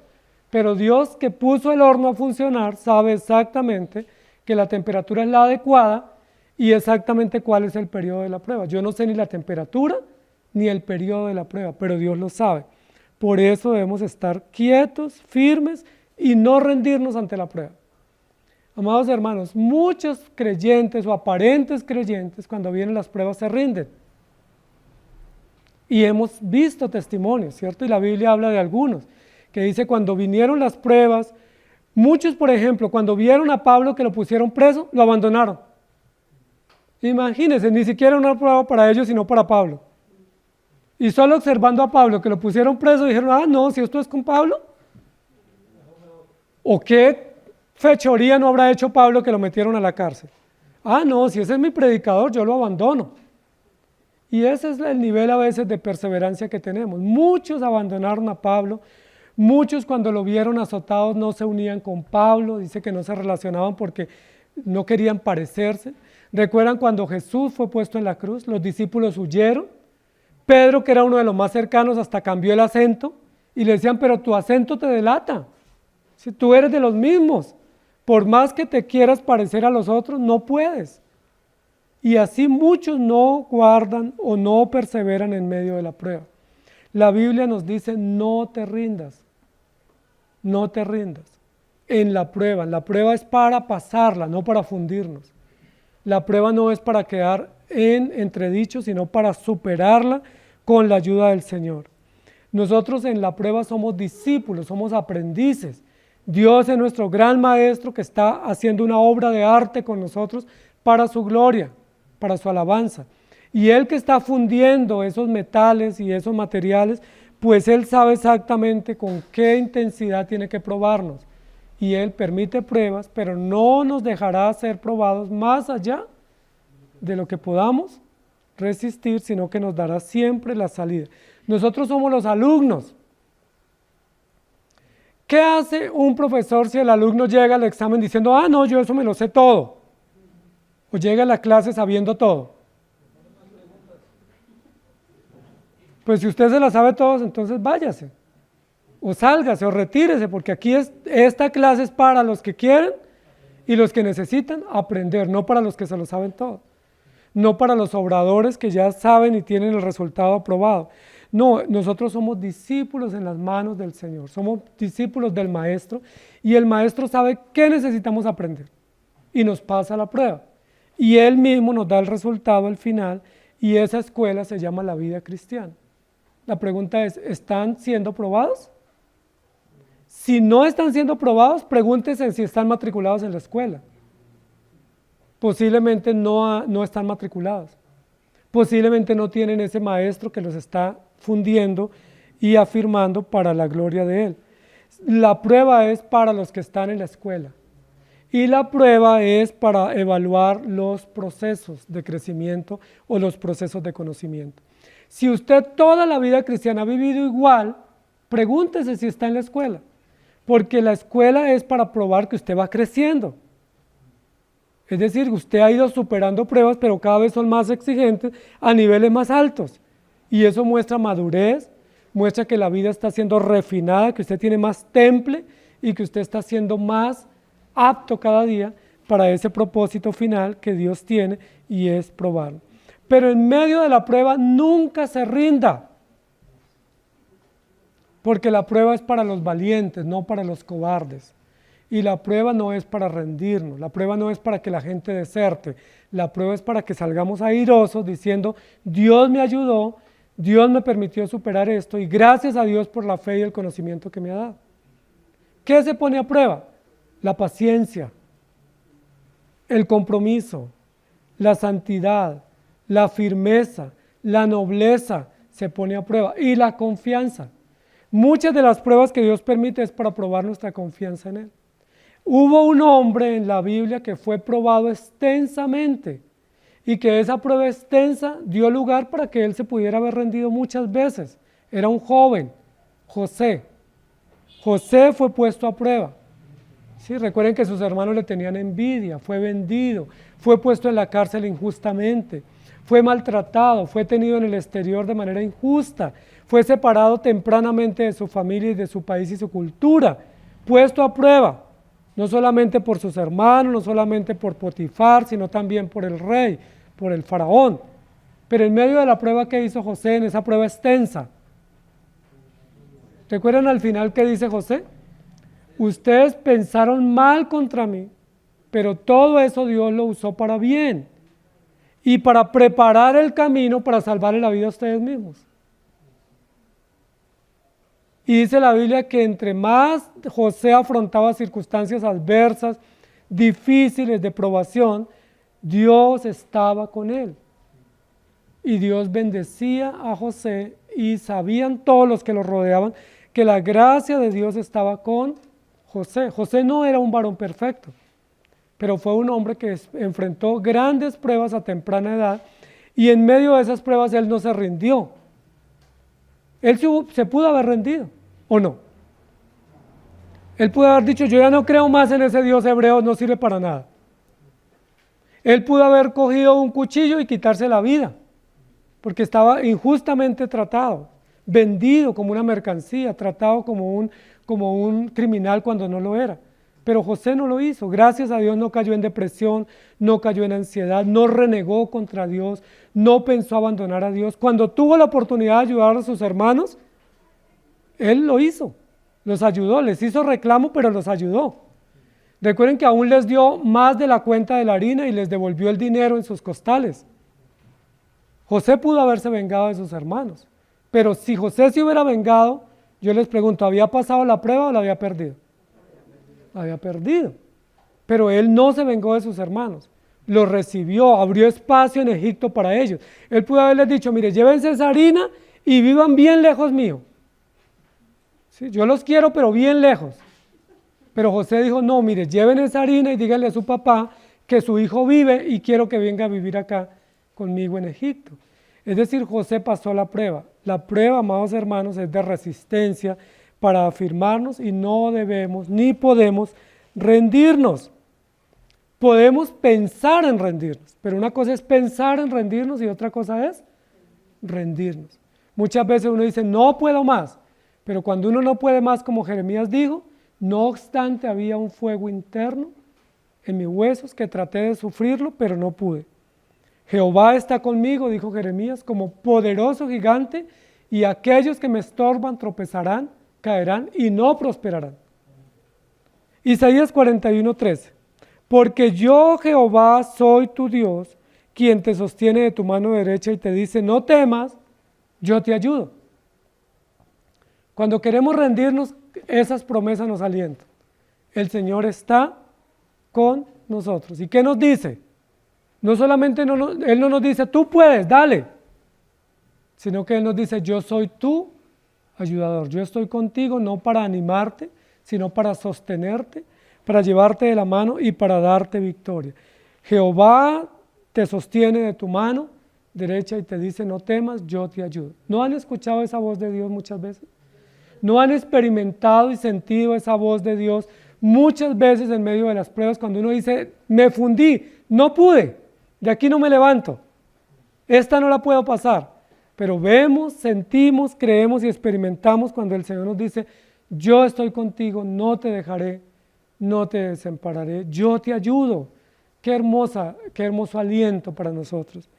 Speaker 1: Pero Dios, que puso el horno a funcionar, sabe exactamente que la temperatura es la adecuada y exactamente cuál es el periodo de la prueba. Yo no sé ni la temperatura ni el periodo de la prueba, pero Dios lo sabe. Por eso debemos estar quietos, firmes y no rendirnos ante la prueba. Amados hermanos, muchos creyentes o aparentes creyentes cuando vienen las pruebas se rinden. Y hemos visto testimonios, ¿cierto? Y la Biblia habla de algunos, que dice cuando vinieron las pruebas, muchos, por ejemplo, cuando vieron a Pablo que lo pusieron preso, lo abandonaron. Imagínense, ni siquiera una prueba para ellos, sino para Pablo. Y solo observando a Pablo que lo pusieron preso, dijeron, ah, no, si esto es con Pablo. ¿O qué fechoría no habrá hecho Pablo que lo metieron a la cárcel? Ah, no, si ese es mi predicador, yo lo abandono. Y ese es el nivel a veces de perseverancia que tenemos. Muchos abandonaron a Pablo, muchos cuando lo vieron azotados no se unían con Pablo, dice que no se relacionaban porque no querían parecerse. ¿Recuerdan cuando Jesús fue puesto en la cruz? Los discípulos huyeron. Pedro, que era uno de los más cercanos, hasta cambió el acento y le decían, pero tu acento te delata. Si tú eres de los mismos, por más que te quieras parecer a los otros, no puedes. Y así muchos no guardan o no perseveran en medio de la prueba. La Biblia nos dice, no te rindas, no te rindas. En la prueba es para pasarla, no para fundirnos. La prueba no es para quedar en entredicho, sino para superarla con la ayuda del Señor. Nosotros en la prueba somos discípulos, somos aprendices. Dios es nuestro gran maestro que está haciendo una obra de arte con nosotros para su gloria, para su alabanza. Y él que está fundiendo esos metales y esos materiales, pues él sabe exactamente con qué intensidad tiene que probarnos. Y él permite pruebas, pero no nos dejará ser probados más allá de lo que podamos resistir, sino que nos dará siempre la salida. Nosotros somos los alumnos. ¿Qué hace un profesor si el alumno llega al examen diciendo, ah, no, yo eso me lo sé todo? O llega a la clase sabiendo todo. Pues si usted se la sabe todos, entonces váyase. O sálgase o retírese, porque aquí esta clase es para los que quieren y los que necesitan aprender, no para los que se lo saben todo. No para los obradores que ya saben y tienen el resultado aprobado. No, nosotros somos discípulos en las manos del Señor, somos discípulos del Maestro y el Maestro sabe qué necesitamos aprender y nos pasa la prueba. Y Él mismo nos da el resultado al final y esa escuela se llama la vida cristiana. La pregunta es, ¿están siendo probados? Si no están siendo probados, pregúntese si están matriculados en la escuela. Posiblemente no están matriculados. Posiblemente no tienen ese maestro que los está fundiendo y afirmando para la gloria de Él. La prueba es para los que están en la escuela. Y la prueba es para evaluar los procesos de crecimiento o los procesos de conocimiento. Si usted toda la vida cristiana ha vivido igual, pregúntese si está en la escuela. Porque la escuela es para probar que usted va creciendo. Es decir, usted ha ido superando pruebas, pero cada vez son más exigentes a niveles más altos. Y eso muestra madurez, muestra que la vida está siendo refinada, que usted tiene más temple y que usted está siendo más apto cada día para ese propósito final que Dios tiene y es probarlo. Pero en medio de la prueba nunca se rinda. Porque la prueba es para los valientes, no para los cobardes. Y la prueba no es para rendirnos, la prueba no es para que la gente deserte, la prueba es para que salgamos airosos diciendo, Dios me ayudó, Dios me permitió superar esto y gracias a Dios por la fe y el conocimiento que me ha dado. ¿Qué se pone a prueba? La paciencia, el compromiso, la santidad, la firmeza, la nobleza se pone a prueba y la confianza. Muchas de las pruebas que Dios permite es para probar nuestra confianza en Él. Hubo un hombre en la Biblia que fue probado extensamente y que esa prueba extensa dio lugar para que él se pudiera haber rendido muchas veces. Era un joven, José. José fue puesto a prueba. Sí, recuerden que sus hermanos le tenían envidia, fue vendido, fue puesto en la cárcel injustamente, fue maltratado, fue tenido en el exterior de manera injusta, fue separado tempranamente de su familia y de su país y su cultura, puesto a prueba. No solamente por sus hermanos, no solamente por Potifar, sino también por el rey, por el faraón. Pero en medio de la prueba que hizo José, en esa prueba extensa, ¿recuerdan al final qué dice José? Ustedes pensaron mal contra mí, pero todo eso Dios lo usó para bien y para preparar el camino para salvarle la vida a ustedes mismos. Y dice la Biblia que entre más José afrontaba circunstancias adversas, difíciles de probación, Dios estaba con él. Y Dios bendecía a José y sabían todos los que lo rodeaban que la gracia de Dios estaba con José. José no era un varón perfecto, pero fue un hombre que enfrentó grandes pruebas a temprana edad y en medio de esas pruebas él no se rindió. Él se pudo haber rendido, ¿o no? Él pudo haber dicho, yo ya no creo más en ese Dios hebreo, no sirve para nada. Él pudo haber cogido un cuchillo y quitarse la vida, porque estaba injustamente tratado, vendido como una mercancía, tratado como un criminal cuando no lo era. Pero José no lo hizo, gracias a Dios no cayó en depresión, no cayó en ansiedad, no renegó contra Dios, no pensó abandonar a Dios. Cuando tuvo la oportunidad de ayudar a sus hermanos, él lo hizo, los ayudó, les hizo reclamo, pero los ayudó. Recuerden que aún les dio más de la cuenta de la harina y les devolvió el dinero en sus costales. José pudo haberse vengado de sus hermanos, pero si José se hubiera vengado, yo les pregunto, ¿había pasado la prueba o la había perdido? La había perdido, pero él no se vengó de sus hermanos. los recibió, abrió espacio en Egipto para ellos. Él pudo haberles dicho, mire, llévense esa harina y vivan bien lejos mío. ¿Sí? Yo los quiero, pero bien lejos. Pero José dijo, no, mire, lleven esa harina y díganle a su papá que su hijo vive y quiero que venga a vivir acá conmigo en Egipto. Es decir, José pasó la prueba. La prueba, amados hermanos, es de resistencia para afirmarnos y no debemos ni podemos rendirnos. Podemos pensar en rendirnos, pero una cosa es pensar en rendirnos y otra cosa es rendirnos. Muchas veces uno dice, no puedo más, pero cuando uno no puede más, como Jeremías dijo, no obstante había un fuego interno en mis huesos que traté de sufrirlo, pero no pude. Jehová está conmigo, dijo Jeremías, como poderoso gigante, y aquellos que me estorban tropezarán, caerán y no prosperarán. Isaías 41:13. Porque yo, Jehová, soy tu Dios, quien te sostiene de tu mano derecha y te dice, no temas, yo te ayudo. Cuando queremos rendirnos, esas promesas nos alientan. El Señor está con nosotros. ¿Y qué nos dice? No solamente Él no nos dice, tú puedes, dale, sino que Él nos dice, yo soy tu ayudador. Yo estoy contigo no para animarte, sino para sostenerte, para llevarte de la mano y para darte victoria. Jehová te sostiene de tu mano derecha y te dice, no temas, yo te ayudo. ¿No han escuchado esa voz de Dios muchas veces? ¿No han experimentado y sentido esa voz de Dios muchas veces en medio de las pruebas cuando uno dice, me fundí, no pude, de aquí no me levanto, esta no la puedo pasar? Pero vemos, sentimos, creemos y experimentamos cuando el Señor nos dice, yo estoy contigo, no te dejaré, no te desampararé, yo te ayudo. Qué hermoso aliento para nosotros.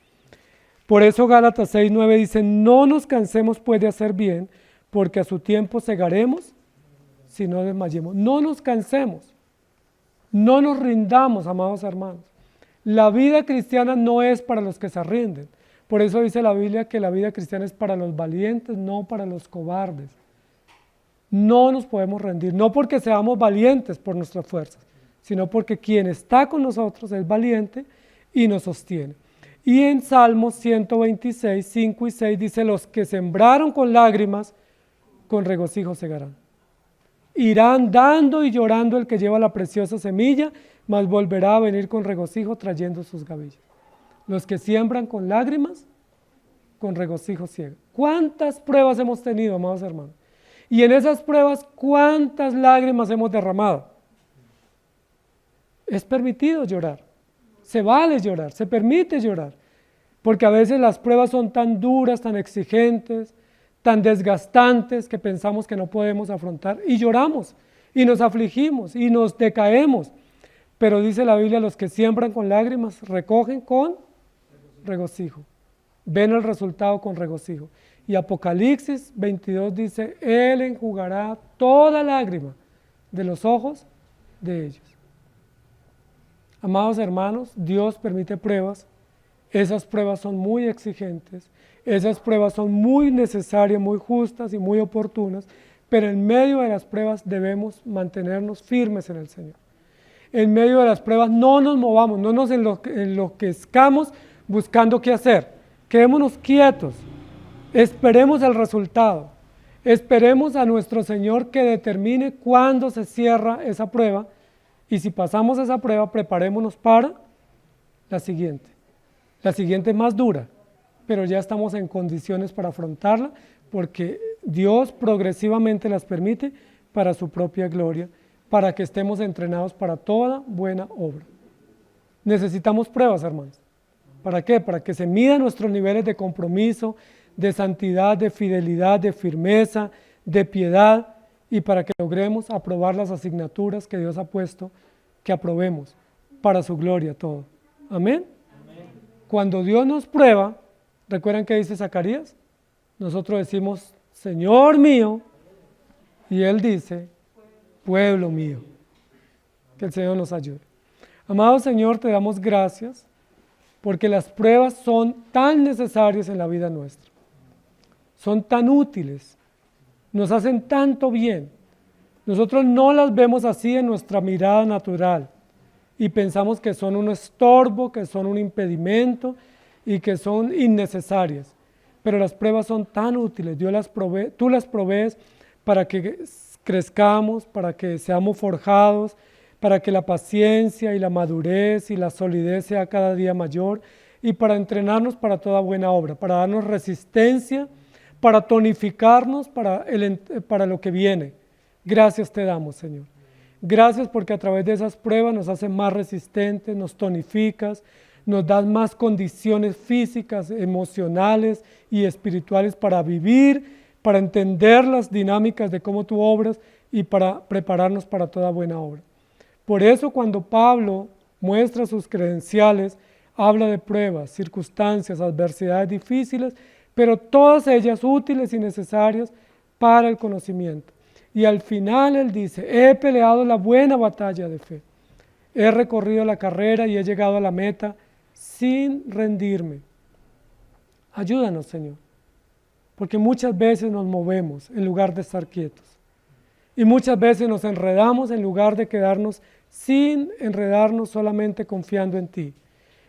Speaker 1: Por eso Gálatas 6:9 dice, no nos cansemos pues de hacer bien, porque a su tiempo segaremos si no desmayemos. No nos cansemos, no nos rindamos, amados hermanos. La vida cristiana no es para los que se rinden. Por eso dice la Biblia que la vida cristiana es para los valientes, no para los cobardes. No nos podemos rendir, no porque seamos valientes por nuestras fuerzas, sino porque quien está con nosotros es valiente y nos sostiene. Y en Salmos 126, 5 y 6 dice, los que sembraron con lágrimas, con regocijo segarán. Irán dando y llorando el que lleva la preciosa semilla, mas volverá a venir con regocijo trayendo sus gavillas. Los que siembran con lágrimas, con regocijo ciegan. ¿Cuántas pruebas hemos tenido, amados hermanos? Y en esas pruebas, ¿cuántas lágrimas hemos derramado? Es permitido llorar, se vale llorar, se permite llorar, porque a veces las pruebas son tan duras, tan exigentes, tan desgastantes que pensamos que no podemos afrontar y lloramos y nos afligimos y nos decaemos. Pero dice la Biblia, los que siembran con lágrimas recogen con regocijo, ven el resultado con regocijo. Y Apocalipsis 22 dice, Él enjugará toda lágrima de los ojos de ellos. Amados hermanos, Dios permite pruebas, esas pruebas son muy exigentes, esas pruebas son muy necesarias, muy justas y muy oportunas, pero en medio de las pruebas debemos mantenernos firmes en el Señor. En medio de las pruebas no nos movamos, no nos enloquezcamos buscando qué hacer, quedémonos quietos, esperemos el resultado, esperemos a nuestro Señor que determine cuándo se cierra esa prueba y si pasamos esa prueba preparémonos para la siguiente. La siguiente es más dura, pero ya estamos en condiciones para afrontarla porque Dios progresivamente las permite para su propia gloria, para que estemos entrenados para toda buena obra. Necesitamos pruebas, hermanos. ¿Para qué? Para que se midan nuestros niveles de compromiso, de santidad, de fidelidad, de firmeza, de piedad y para que logremos aprobar las asignaturas que Dios ha puesto, que aprobemos para su gloria todo. Amén. Cuando Dios nos prueba, ¿recuerdan qué dice Zacarías? Nosotros decimos, Señor mío, y Él dice, pueblo mío. Que el Señor nos ayude. Amado Señor, te damos gracias porque las pruebas son tan necesarias en la vida nuestra. Son tan útiles, nos hacen tanto bien. Nosotros no las vemos así en nuestra mirada natural, y pensamos que son un estorbo, que son un impedimento y que son innecesarias. Pero las pruebas son tan útiles, tú las provees para que crezcamos, para que seamos forjados, para que la paciencia y la madurez y la solidez sea cada día mayor y para entrenarnos para toda buena obra, para darnos resistencia, para tonificarnos para lo que viene. Gracias te damos, Señor. Gracias porque a través de esas pruebas nos haces más resistentes, nos tonificas, nos das más condiciones físicas, emocionales y espirituales para vivir, para entender las dinámicas de cómo tú obras y para prepararnos para toda buena obra. Por eso cuando Pablo muestra sus credenciales, habla de pruebas, circunstancias, adversidades difíciles, pero todas ellas útiles y necesarias para el conocimiento. Y al final él dice, he peleado la buena batalla de fe, he recorrido la carrera y he llegado a la meta sin rendirme. Ayúdanos, Señor, porque muchas veces nos movemos en lugar de estar quietos. Y muchas veces nos enredamos en lugar de quedarnos sin enredarnos solamente confiando en ti.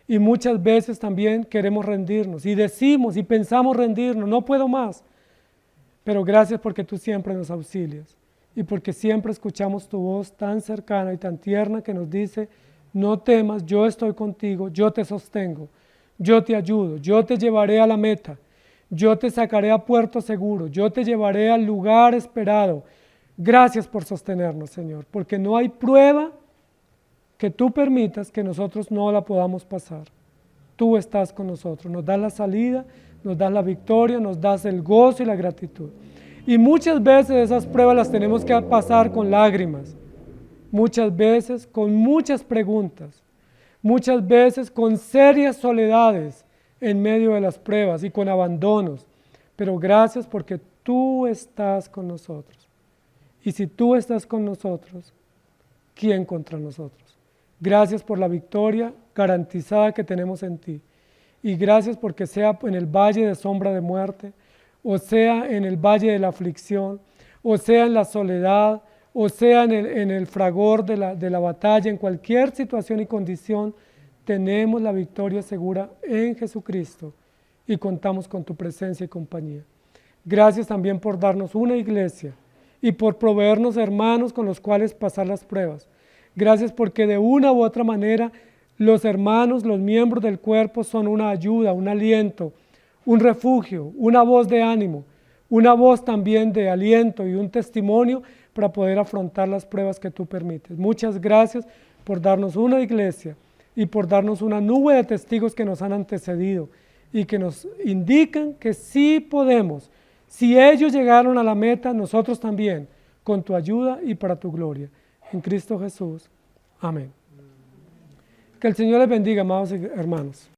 Speaker 1: Y muchas veces también queremos rendirnos y decimos y pensamos rendirnos, no puedo más. Pero gracias porque tú siempre nos auxilias y porque siempre escuchamos tu voz tan cercana y tan tierna que nos dice, no temas, yo estoy contigo, yo te sostengo, yo te ayudo, yo te llevaré a la meta, yo te sacaré a puerto seguro, yo te llevaré al lugar esperado. Gracias por sostenernos, Señor, porque no hay prueba que tú permitas que nosotros no la podamos pasar. Tú estás con nosotros, nos das la salida, nos das la victoria, nos das el gozo y la gratitud. Y muchas veces esas pruebas las tenemos que pasar con lágrimas, muchas veces con muchas preguntas, muchas veces con serias soledades en medio de las pruebas y con abandonos. Pero gracias porque tú estás con nosotros. Y si tú estás con nosotros, ¿quién contra nosotros? Gracias por la victoria garantizada que tenemos en ti. Y gracias porque sea en el valle de sombra de muerte, o sea en el valle de la aflicción, o sea en la soledad, o sea en el fragor de la batalla, en cualquier situación y condición, tenemos la victoria segura en Jesucristo y contamos con tu presencia y compañía. Gracias también por darnos una iglesia y por proveernos hermanos con los cuales pasar las pruebas. Gracias porque de una u otra manera los hermanos, los miembros del cuerpo son una ayuda, un aliento, un refugio, una voz de ánimo, una voz también de aliento y un testimonio para poder afrontar las pruebas que tú permites. Muchas gracias por darnos una iglesia y por darnos una nube de testigos que nos han antecedido y que nos indican que sí podemos. Si ellos llegaron a la meta, nosotros también, con tu ayuda y para tu gloria. En Cristo Jesús. Amén. Que el Señor les bendiga, amados hermanos.